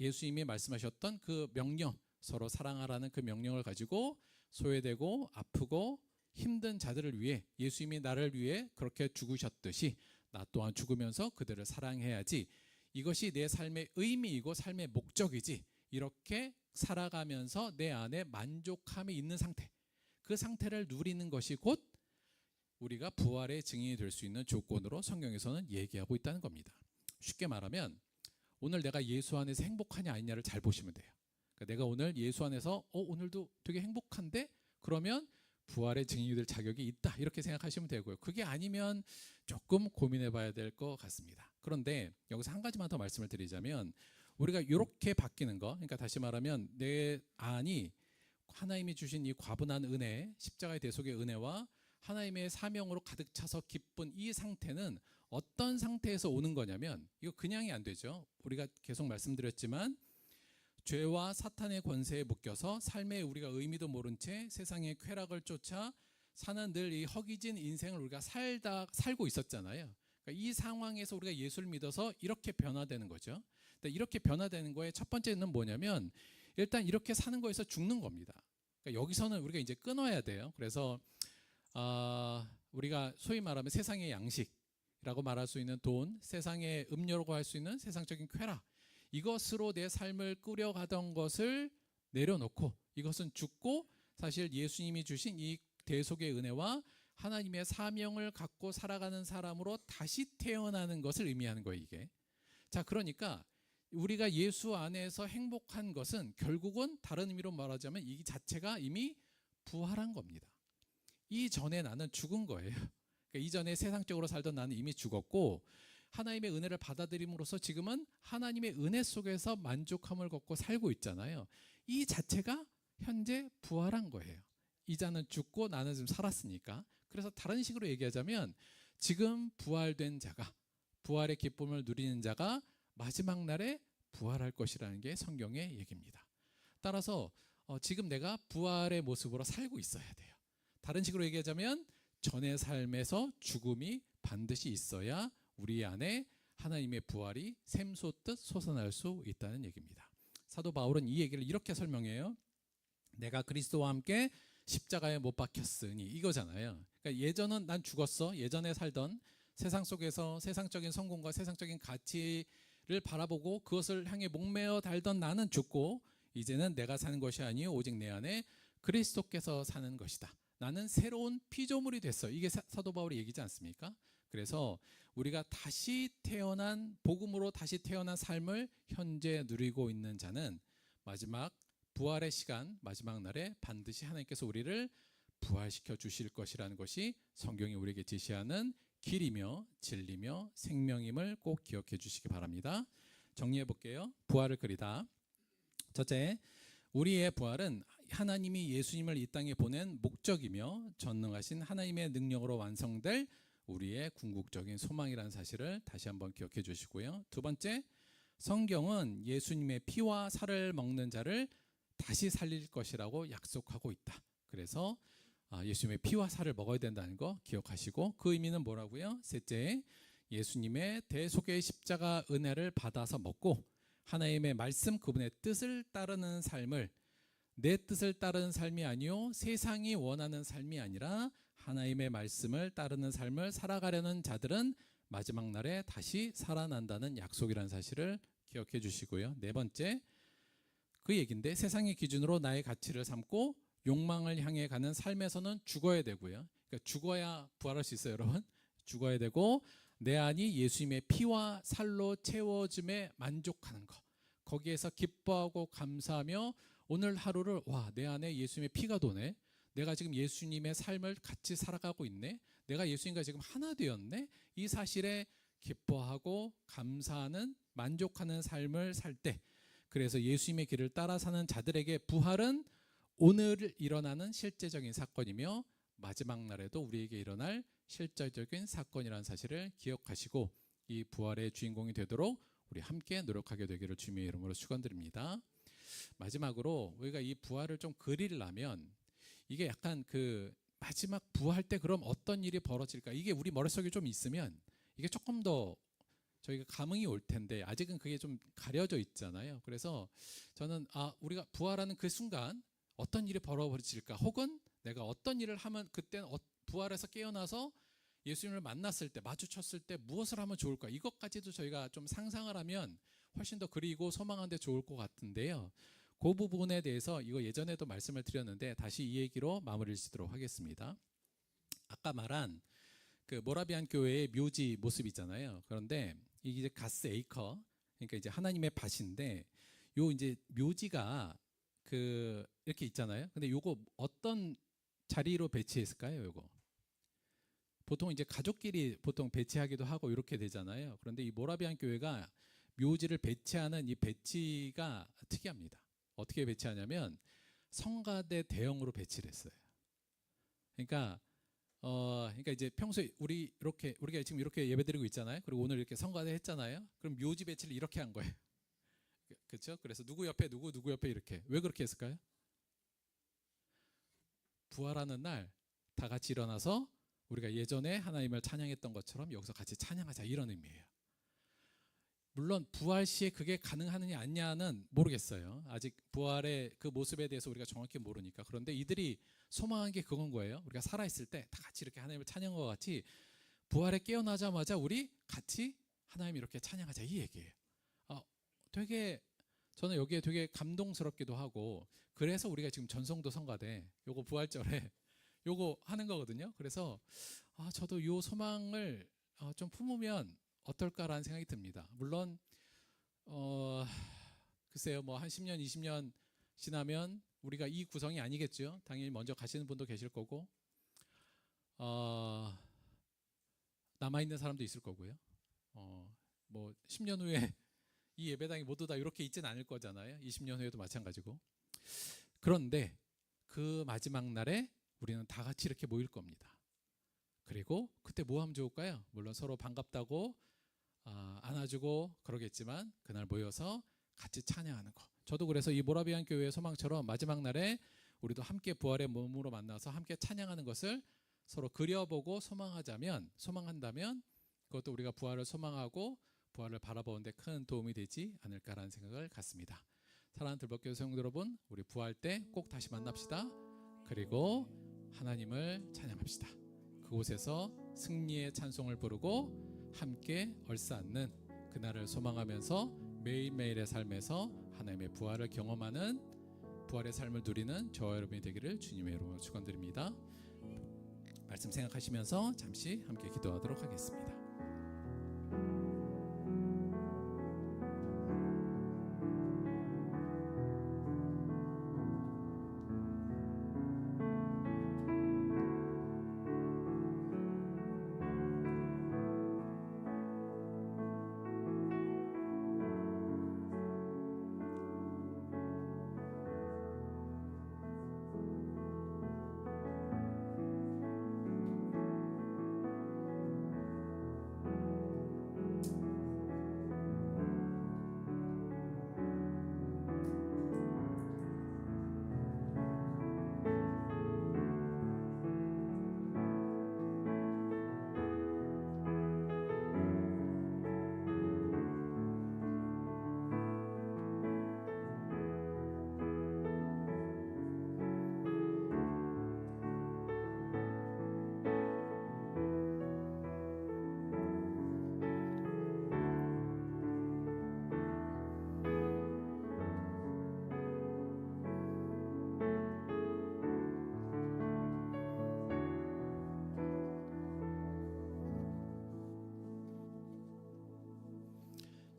예수님이 말씀하셨던 그 명령, 서로 사랑하라는 그 명령을 가지고 소외되고 아프고 힘든 자들을 위해 예수님이 나를 위해 그렇게 죽으셨듯이 나 또한 죽으면서 그들을 사랑해야지. 이것이 내 삶의 의미이고 삶의 목적이지. 이렇게 살아가면서 내 안에 만족함이 있는 상태, 그 상태를 누리는 것이 곧 우리가 부활의 증인이 될 수 있는 조건으로 성경에서는 얘기하고 있다는 겁니다. 쉽게 말하면 오늘 내가 예수 안에서 행복하냐 아니냐를 잘 보시면 돼요. 그러니까 내가 오늘 예수 안에서 오늘도 되게 행복한데 그러면 부활의 증인이 될 자격이 있다 이렇게 생각하시면 되고요. 그게 아니면 조금 고민해 봐야 될 것 같습니다. 그런데 여기서 한 가지만 더 말씀을 드리자면 우리가 이렇게 바뀌는 거, 그러니까 다시 말하면 내 안이 하나님이 주신 이 과분한 은혜, 십자가의 대속의 은혜와 하나님의 사명으로 가득 차서 기쁜 이 상태는 어떤 상태에서 오는 거냐면 이거 그냥이 안 되죠. 우리가 계속 말씀드렸지만 죄와 사탄의 권세에 묶여서 삶에 우리가 의미도 모른 채 세상의 쾌락을 쫓아 사는 늘 이 허기진 인생을 우리가 살고 있었잖아요. 그러니까 이 상황에서 우리가 예수를 믿어서 이렇게 변화되는 거죠. 이렇게 변화되는 거의 첫 번째는 뭐냐면 일단 이렇게 사는 거에서 죽는 겁니다. 그러니까 여기서는 우리가 이제 끊어야 돼요. 그래서 우리가 소위 말하면 세상의 양식이라고 말할 수 있는 돈, 세상의 음료라고 할 수 있는 세상적인 쾌락, 이것으로 내 삶을 꾸려가던 것을 내려놓고 이것은 죽고 사실 예수님이 주신 이 대속의 은혜와 하나님의 사명을 갖고 살아가는 사람으로 다시 태어나는 것을 의미하는 거예요, 이게. 자, 그러니까 우리가 예수 안에서 행복한 것은 결국은 다른 의미로 말하자면 이 자체가 이미 부활한 겁니다. 이전에 나는 죽은 거예요. 그러니까 이전에 세상적으로 살던 나는 이미 죽었고 하나님의 은혜를 받아들임으로써 지금은 하나님의 은혜 속에서 만족함을 갖고 살고 있잖아요. 이 자체가 현재 부활한 거예요. 이자는 죽고 나는 지금 살았으니까. 그래서 다른 식으로 얘기하자면 지금 부활된 자가, 부활의 기쁨을 누리는 자가 마지막 날에 부활할 것이라는 게 성경의 얘기입니다. 따라서 지금 내가 부활의 모습으로 살고 있어야 돼요. 다른 식으로 얘기하자면 전의 삶에서 죽음이 반드시 있어야 우리 안에 하나님의 부활이 샘솟듯 솟아날 수 있다는 얘기입니다. 사도 바울은 이 얘기를 이렇게 설명해요. 내가 그리스도와 함께 십자가에 못 박혔으니 이거잖아요. 그러니까 예전은 난 죽었어. 예전에 살던 세상 속에서 세상적인 성공과 세상적인 가치를 바라보고 그것을 향해 목매어 달던 나는 죽고 이제는 내가 사는 것이 아니요 오직 내 안에 그리스도께서 사는 것이다. 나는 새로운 피조물이 됐어. 이게 사도 바울의 얘기지 않습니까? 그래서 우리가 다시 태어난 복음으로 다시 태어난 삶을 현재 누리고 있는 자는 마지막 부활의 시간, 마지막 날에 반드시 하나님께서 우리를 부활시켜 주실 것이라는 것이 성경이 우리에게 제시하는 길이며 진리며 생명임을 꼭 기억해 주시기 바랍니다. 정리해 볼게요. 부활을 그리다. 첫째, 우리의 부활은 하나님이 예수님을 이 땅에 보낸 목적이며 전능하신 하나님의 능력으로 완성될 우리의 궁극적인 소망이라는 사실을 다시 한번 기억해 주시고요. 두 번째, 성경은 예수님의 피와 살을 먹는 자를 다시 살릴 것이라고 약속하고 있다. 그래서 예수님의 피와 살을 먹어야 된다는 거 기억하시고, 그 의미는 뭐라고요? 셋째, 예수님의 대속의 십자가 은혜를 받아서 먹고 하나님의 말씀, 그분의 뜻을 따르는 삶을, 내 뜻을 따르는 삶이 아니요 세상이 원하는 삶이 아니라 하나님의 말씀을 따르는 삶을 살아가려는 자들은 마지막 날에 다시 살아난다는 약속이라는 사실을 기억해 주시고요. 네 번째, 그 얘기인데, 세상의 기준으로 나의 가치를 삼고 욕망을 향해 가는 삶에서는 죽어야 되고요. 그러니까 죽어야 부활할 수 있어요, 여러분. 죽어야 되고, 내 안이 예수님의 피와 살로 채워짐에 만족하는 것, 거기에서 기뻐하고 감사하며 오늘 하루를, 와, 내 안에 예수님의 피가 도네, 내가 지금 예수님의 삶을 같이 살아가고 있네, 내가 예수님과 지금 하나 되었네, 이 사실에 기뻐하고 감사하는, 만족하는 삶을 살 때, 그래서 예수님의 길을 따라 사는 자들에게 부활은 오늘 일어나는 실제적인 사건이며 마지막 날에도 우리에게 일어날 실제적인 사건이라는 사실을 기억하시고, 이 부활의 주인공이 되도록 우리 함께 노력하게 되기를 주님의 이름으로 축원드립니다. 마지막으로 우리가 이 부활을 좀 그리려면, 이게 약간 그 마지막 부활 때 그럼 어떤 일이 벌어질까, 이게 우리 머릿속에 좀 있으면 이게 조금 더 저희가 감흥이 올 텐데, 아직은 그게 좀 가려져 있잖아요. 그래서 저는 우리가 부활하는 그 순간 어떤 일이 벌어질까, 혹은 내가 어떤 일을 하면 그때는 부활해서 깨어나서 예수님을 만났을 때, 마주쳤을 때 무엇을 하면 좋을까, 이것까지도 저희가 좀 상상을 하면 훨씬 더 그리고 소망하는 데 좋을 것 같은데요. 그 부분에 대해서 이거 예전에도 말씀을 드렸는데 다시 이 얘기로 마무리를 짓도록 하겠습니다. 아까 말한 그 모라비안 교회의 묘지 모습 있잖아요. 그런데 이게 이제 가스 에이커, 그러니까 이제 하나님의 밭인데, 요 이제 묘지가 그 이렇게 있잖아요. 근데 요거 어떤 자리로 배치했을까요? 요거 보통 이제 가족끼리 보통 배치하기도 하고 이렇게 되잖아요. 그런데 이 모라비안 교회가 묘지를 배치하는 이 배치가 특이합니다. 어떻게 배치하냐면 성가대 대형으로 배치를 했어요. 그러니까 이제 평소에 우리가 지금 이렇게 예배드리고 있잖아요. 그리고 오늘 이렇게 성가대 했잖아요. 그럼 묘지 배치를 이렇게 한 거예요. 그렇죠? 그래서 누구 옆에 누구 옆에 이렇게. 왜 그렇게 했을까요? 부활하는 날 다 같이 일어나서 우리가 예전에 하나님을 찬양했던 것처럼 여기서 같이 찬양하자, 이런 의미예요. 물론 부활 시에 그게 가능하느냐 아니냐는 모르겠어요. 아직 부활의 그 모습에 대해서 우리가 정확히 모르니까. 그런데 이들이 소망한 게 그건 거예요. 우리가 살아있을 때 다 같이 이렇게 하나님을 찬양한 것 같이 부활에 깨어나자마자 우리 같이 하나님 이렇게 찬양하자, 이 얘기예요. 되게 저는 여기에 되게 감동스럽기도 하고, 그래서 우리가 지금 전성도 성가대 요거 부활절에 요거 하는 거거든요. 그래서 저도 요 소망을 좀 품으면 어떨까라는 생각이 듭니다. 물론 글쎄요, 뭐 한 10년 20년 지나면 우리가 이 구성이 아니겠죠. 당연히 먼저 가시는 분도 계실 거고, 남아있는 사람도 있을 거고요. 뭐 10년 후에 이 예배당이 모두 다 이렇게 있지는 않을 거잖아요. 20년 후에도 마찬가지고. 그런데 그 마지막 날에 우리는 다 같이 이렇게 모일 겁니다. 그리고 그때 뭐 하면 좋을까요? 물론 서로 반갑다고 안아주고 그러겠지만, 그날 모여서 같이 찬양하는 거. 저도 그래서 이 모라비안 교회의 소망처럼 마지막 날에 우리도 함께 부활의 몸으로 만나서 함께 찬양하는 것을 서로 그려보고 소망한다면 그것도 우리가 부활을 소망하고 부활을 바라보는 데 큰 도움이 되지 않을까라는 생각을 갖습니다. 사랑하는 들벅교회 성도 여러분, 우리 부활 때 꼭 다시 만납시다. 그리고 하나님을 찬양합시다. 그곳에서 승리의 찬송을 부르고 함께 얼싸안는 그날을 소망하면서 매일매일의 삶에서 하나님의 부활을 경험하는, 부활의 삶을 누리는 저와 여러분이 되기를 주님의 이름으로 축원드립니다. 말씀 생각하시면서 잠시 함께 기도하도록 하겠습니다.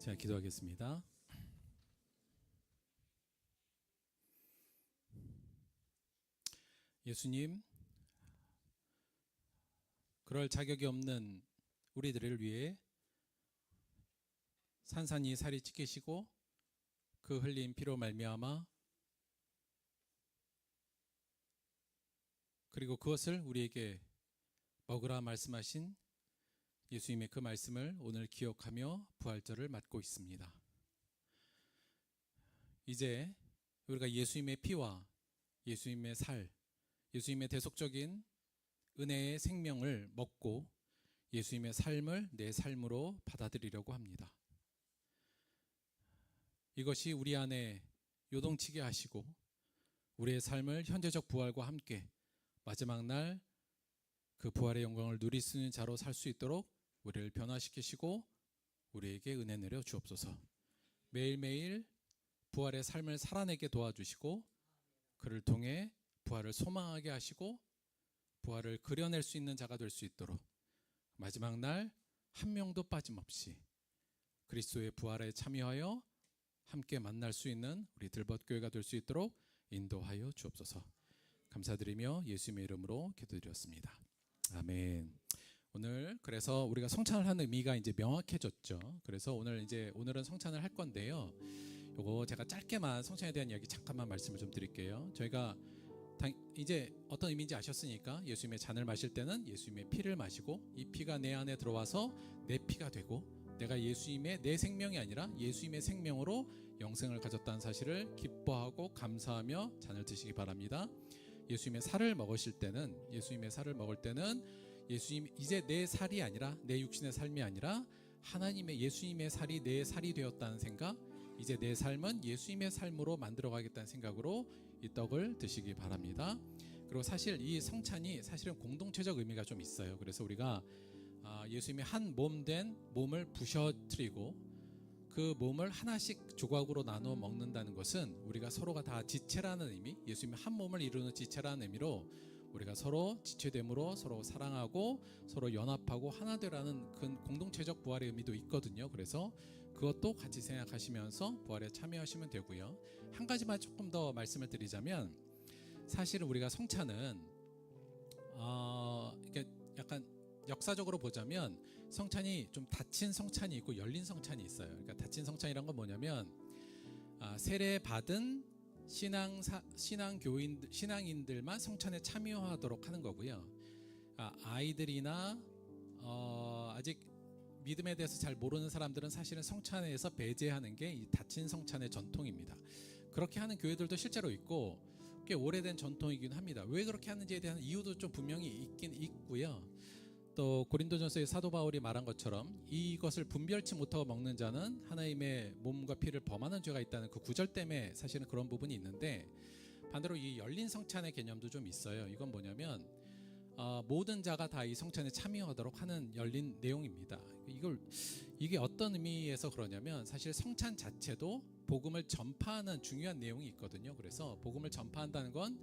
자, 기도하겠습니다. 예수님, 그럴 자격이 없는 우리들을 위해 산산이 살이 찢기시고 그 흘린 피로 말미암아 그리고 그것을 우리에게 먹으라 말씀하신 예수님의 그 말씀을 오늘 기억하며 부활절을 맞고 있습니다. 이제 우리가 예수님의 피와 예수님의 살, 예수님의 대속적인 은혜의 생명을 먹고 예수님의 삶을 내 삶으로 받아들이려고 합니다. 이것이 우리 안에 요동치게 하시고 우리의 삶을 현재적 부활과 함께 마지막 날 그 부활의 영광을 누릴 수 있는 자로 살 수 있도록 우리를 변화시키시고 우리에게 은혜 내려 주옵소서. 매일매일 부활의 삶을 살아내게 도와주시고 그를 통해 부활을 소망하게 하시고 부활을 그려낼 수 있는 자가 될 수 있도록 마지막 날 한 명도 빠짐없이 그리스도의 부활에 참여하여 함께 만날 수 있는 우리 들벗교회가 될 수 있도록 인도하여 주옵소서. 감사드리며 예수님의 이름으로 기도드렸습니다. 아멘. 오늘 그래서 우리가 성찬을 하는 의미가 이제 명확해졌죠. 그래서 오늘은 성찬을 할 건데요. 요거 제가 짧게만 성찬에 대한 이야기 잠깐만 말씀을 좀 드릴게요. 저희가 이제 어떤 의미인지 아셨으니까 예수님의 잔을 마실 때는 예수님의 피를 마시고 이 피가 내 안에 들어와서 내 피가 되고 내가 예수님의 내 생명이 아니라 예수님의 생명으로 영생을 가졌다는 사실을 기뻐하고 감사하며 잔을 드시기 바랍니다. 예수님의 살을 먹으실 때는 예수님 이제 내 살이 아니라 내 육신의 삶이 아니라 하나님의 예수님의 살이 내 살이 되었다는 생각, 이제 내 삶은 예수님의 삶으로 만들어가겠다는 생각으로 이 떡을 드시기 바랍니다. 그리고 사실 이 성찬이 사실은 공동체적 의미가 좀 있어요. 그래서 우리가 예수님의 한 몸 된 몸을 부셔뜨리고 그 몸을 하나씩 조각으로 나누어 먹는다는 것은 우리가 서로가 다 지체라는 의미, 예수님의 한 몸을 이루는 지체라는 의미로 우리가 서로 지체됨으로 서로 사랑하고 서로 연합하고 하나 되라는 그 공동체적 부활의 의미도 있거든요. 그래서 그것도 같이 생각하시면서 부활에 참여하시면 되고요. 한 가지만 조금 더 말씀을 드리자면 사실은 우리가 성찬은 이게 약간 역사적으로 보자면 성찬이 좀 닫힌 성찬이 있고 열린 성찬이 있어요. 그러니까 닫힌 성찬이란 건 뭐냐면 세례 받은 신앙인들만 성찬에 참여하도록 하는 거고요. 아이들이나 아직 믿음에 대해서 잘 모르는 사람들은 사실은 성찬에서 배제하는 게 이 닫힌 성찬의 전통입니다. 그렇게 하는 교회들도 실제로 있고 꽤 오래된 전통이긴 합니다. 왜 그렇게 하는지에 대한 이유도 좀 분명히 있긴 있고요. 또 고린도전서의 사도 바울이 말한 것처럼 이것을 분별치 못하고 먹는 자는 하나님의 몸과 피를 범하는 죄가 있다는 그 구절 때문에 사실은 그런 부분이 있는데, 반대로 이 열린 성찬의 개념도 좀 있어요. 이건 뭐냐면 모든 자가 다 이 성찬에 참여하도록 하는 열린 내용입니다. 이게 어떤 의미에서 그러냐면 사실 성찬 자체도 복음을 전파하는 중요한 내용이 있거든요. 그래서 복음을 전파한다는 건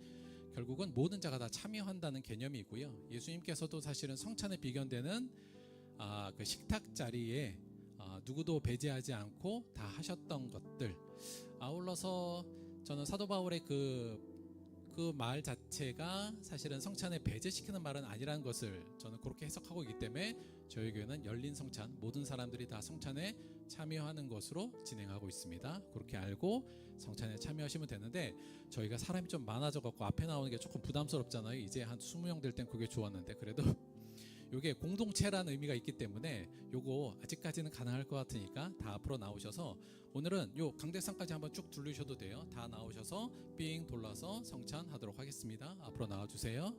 결국은 모든 자가 다 참여한다는 개념이고요. 예수님께서도 사실은 성찬에 비견되는 그 식탁 자리에 누구도 배제하지 않고 다 하셨던 것들, 아울러서 저는 사도 바울의 그 말 자체가 사실은 성찬에 배제시키는 말은 아니라는 것을 저는 그렇게 해석하고 있기 때문에 저희 교회는 열린 성찬, 모든 사람들이 다 성찬에 참여하는 것으로 진행하고 있습니다. 그렇게 알고 성찬에 참여하시면 되는데, 저희가 사람이 좀 많아져 갖고 앞에 나오는 게 조금 부담스럽잖아요. 이제 한 20명 될 땐 그게 좋았는데, 그래도 이게 공동체라는 의미가 있기 때문에 요거 아직까지는 가능할 것 같으니까 다 앞으로 나오셔서, 오늘은 요 강대상까지 한번 쭉 둘르셔도 돼요. 다 나오셔서 삥 돌아서 성찬 하도록 하겠습니다. 앞으로 나와주세요.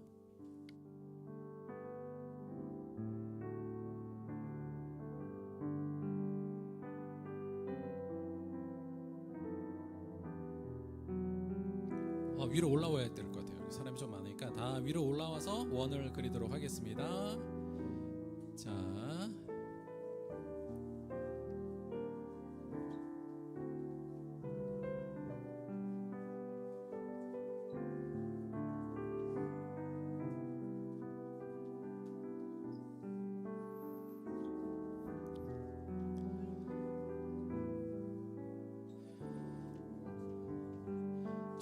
위로 올라와야 될 것 같아요. 사람이 좀 많으니까 다 위로 올라와서 원을 그리도록 하겠습니다. 자,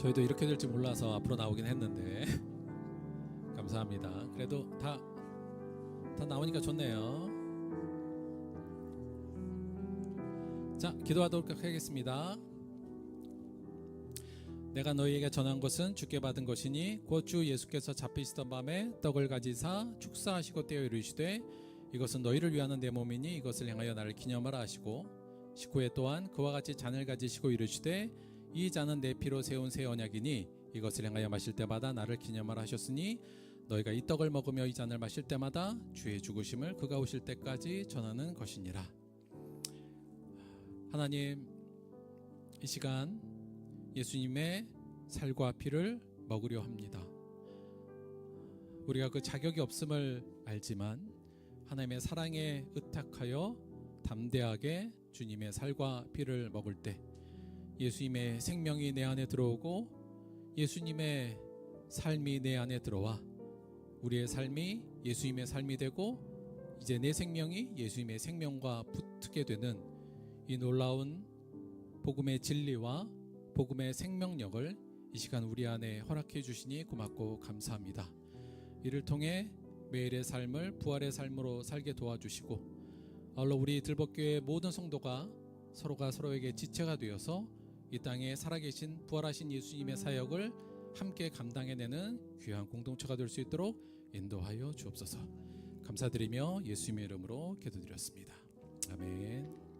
저희도 이렇게 될지 몰라서 앞으로 나오긴 했는데 감사합니다. 그래도 다 나오니까 좋네요. 자, 기도하도록 하겠습니다. 내가 너희에게 전한 것은 주께 받은 것이니 곧 주 예수께서 잡히시던 밤에 떡을 가지사 축사하시고 떼어 이르시되 이것은 너희를 위하는 내 몸이니 이것을 행하여 나를 기념하라 하시고 식후에 또한 그와 같이 잔을 가지시고 이르시되 이 잔은 내 피로 세운 새 언약이니 이것을 행하여 마실 때마다 나를 기념하라 하셨으니 너희가 이 떡을 먹으며 이 잔을 마실 때마다 주의 죽으심을 그가 오실 때까지 전하는 것이니라. 하나님, 이 시간 예수님의 살과 피를 먹으려 합니다. 우리가 그 자격이 없음을 알지만 하나님의 사랑에 의탁하여 담대하게 주님의 살과 피를 먹을 때 예수님의 생명이 내 안에 들어오고 예수님의 삶이 내 안에 들어와 우리의 삶이 예수님의 삶이 되고 이제 내 생명이 예수님의 생명과 붙게 되는 이 놀라운 복음의 진리와 복음의 생명력을 이 시간 우리 안에 허락해 주시니 고맙고 감사합니다. 이를 통해 매일의 삶을 부활의 삶으로 살게 도와주시고 아울러 우리 들벅교회 모든 성도가 서로가 서로에게 지체가 되어서 이 땅에 살아계신 부활하신 예수님의 사역을 함께 감당해내는 귀한 공동체가 될 수 있도록 인도하여 주옵소서. 감사드리며 예수님의 이름으로 기도드렸습니다. 아멘.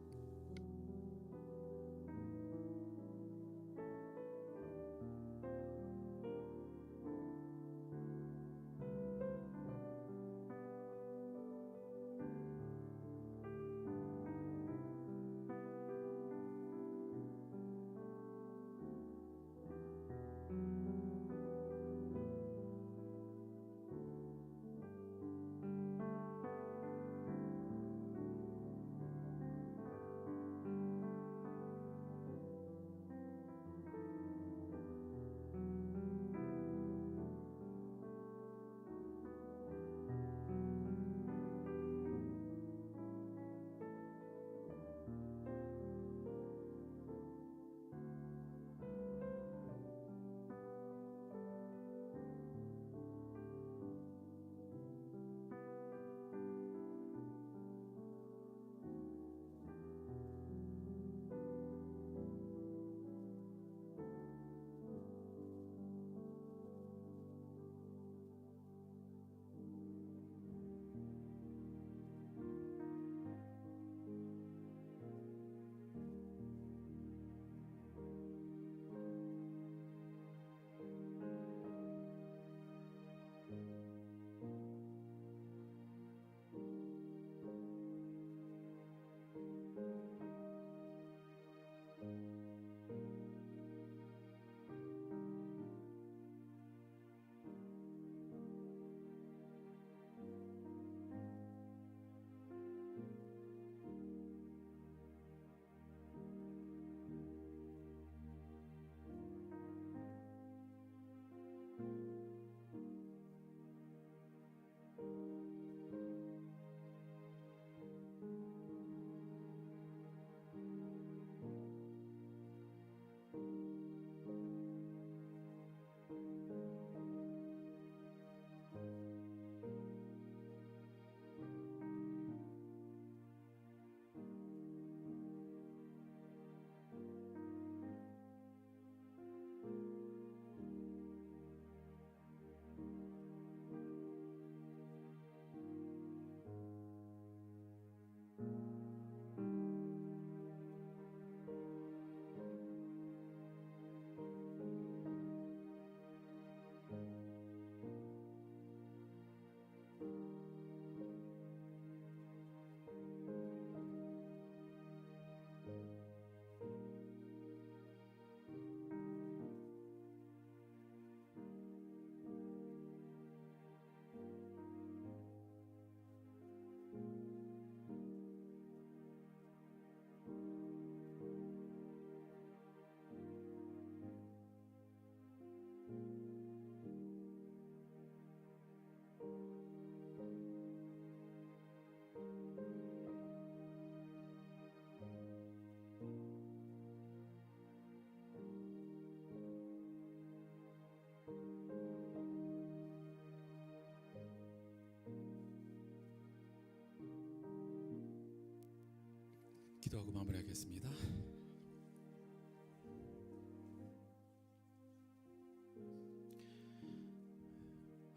기도하고 마무리하겠습니다.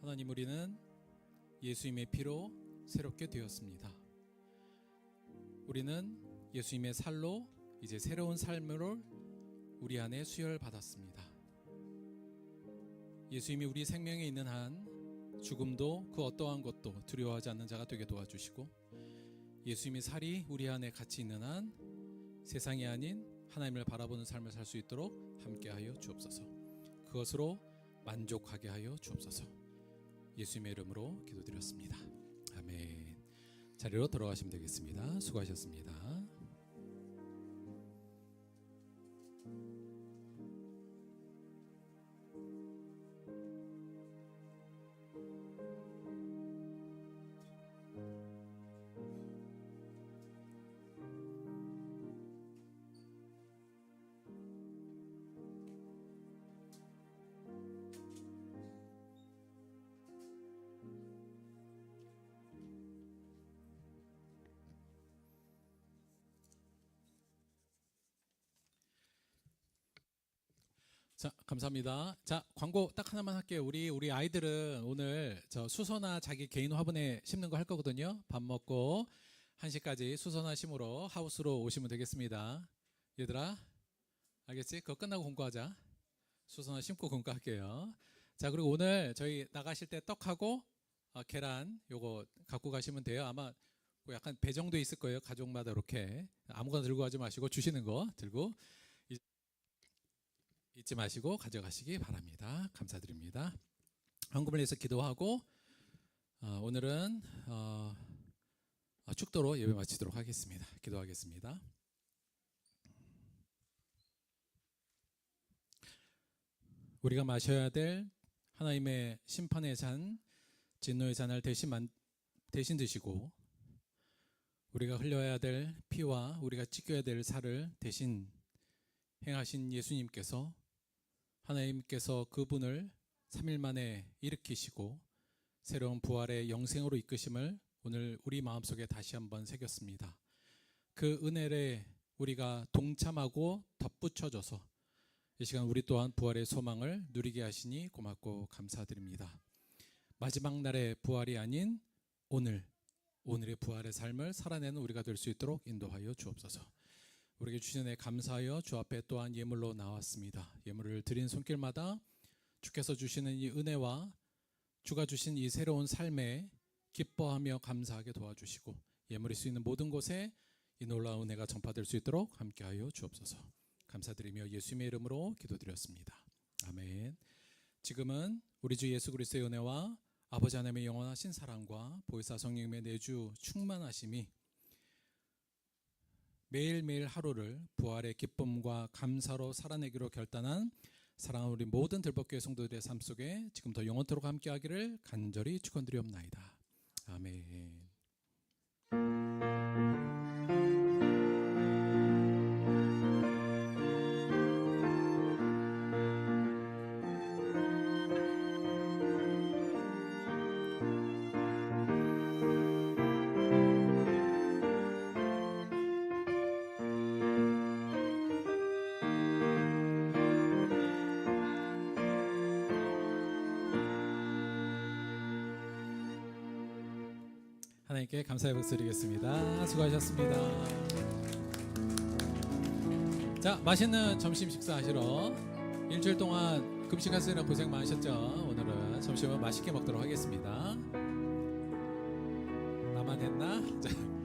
하나님, 우리는 예수님의 피로 새롭게 되었습니다. 우리는 예수님의 살로 이제 새로운 삶을 우리 안에 수혈받았습니다. 예수님이 우리 생명에 있는 한 죽음도 그 어떠한 것도 두려워하지 않는 자가 되게 도와주시고, 예수님의 살이 우리 안에 같이 있는 한 세상이 아닌 하나님을 바라보는 삶을 살 수 있도록 함께하여 주옵소서. 그것으로 만족하게 하여 주옵소서. 예수님의 이름으로 기도드렸습니다. 아멘. 자리로 돌아가시면 되겠습니다. 수고하셨습니다. 자, 감사합니다. 자, 광고 딱 하나만 할게요. 우리 아이들은 오늘 저 수서나 자기 개인 화분에 심는 거 할 거거든요. 밥 먹고 1시까지 수서나 심으러 하우스로 오시면 되겠습니다. 얘들아, 알겠지? 그거 끝나고 공부하자. 수서나 심고 공부할게요. 자, 그리고 오늘 저희 나가실 때 떡하고 계란 요거 갖고 가시면 돼요. 아마 뭐 약간 배정돼 있을 거예요. 가족마다 이렇게 아무거나 들고 가지 마시고 주시는 거 들고 잊지 마시고 가져가시기 바랍니다. 감사드립니다. 헌금을 위해서 기도하고 오늘은 축도로 예배 마치도록 하겠습니다. 기도하겠습니다. 우리가 마셔야 될 하나님의 심판의 잔, 진노의 잔을 대신 드시고, 우리가 흘려야 될 피와 우리가 찢겨야 될 살을 대신 행하신 예수님께서, 하나님께서 그분을 3일 만에 일으키시고 새로운 부활의 영생으로 이끄심을 오늘 우리 마음속에 다시 한번 새겼습니다. 그 은혜에 우리가 동참하고 덧붙여져서 이 시간 우리 또한 부활의 소망을 누리게 하시니 고맙고 감사드립니다. 마지막 날의 부활이 아닌 오늘의 부활의 삶을 살아내는 우리가 될 수 있도록 인도하여 주옵소서. 우리에게 주신 애 감사하여 주 앞에 또한 예물로 나왔습니다. 예물을 드린 손길마다 주께서 주시는 이 은혜와 주가 주신 이 새로운 삶에 기뻐하며 감사하게 도와주시고, 예물일 수 있는 모든 곳에 이 놀라운 은혜가 전파될 수 있도록 함께하여 주옵소서. 감사드리며 예수님의 이름으로 기도드렸습니다. 아멘. 지금은 우리 주 예수 그리스도의 은혜와 아버지 하나님의 영원하신 사랑과 보혜사 성령님의 내주 충만하심이 매일매일 하루를 부활의 기쁨과 감사로 살아내기로 결단한 사랑하는 우리 모든 들법교회 성도들의 삶 속에 지금부터 영원토록 함께하기를 간절히 축원드리옵나이다. 아멘. 하나님께 감사의 박수 드리겠습니다. 수고하셨습니다. 자, 맛있는 점심 식사하시러 일주일 동안 금식하시느라 고생 많으셨죠? 오늘은 점심을 맛있게 먹도록 하겠습니다. 나만 했나? 자.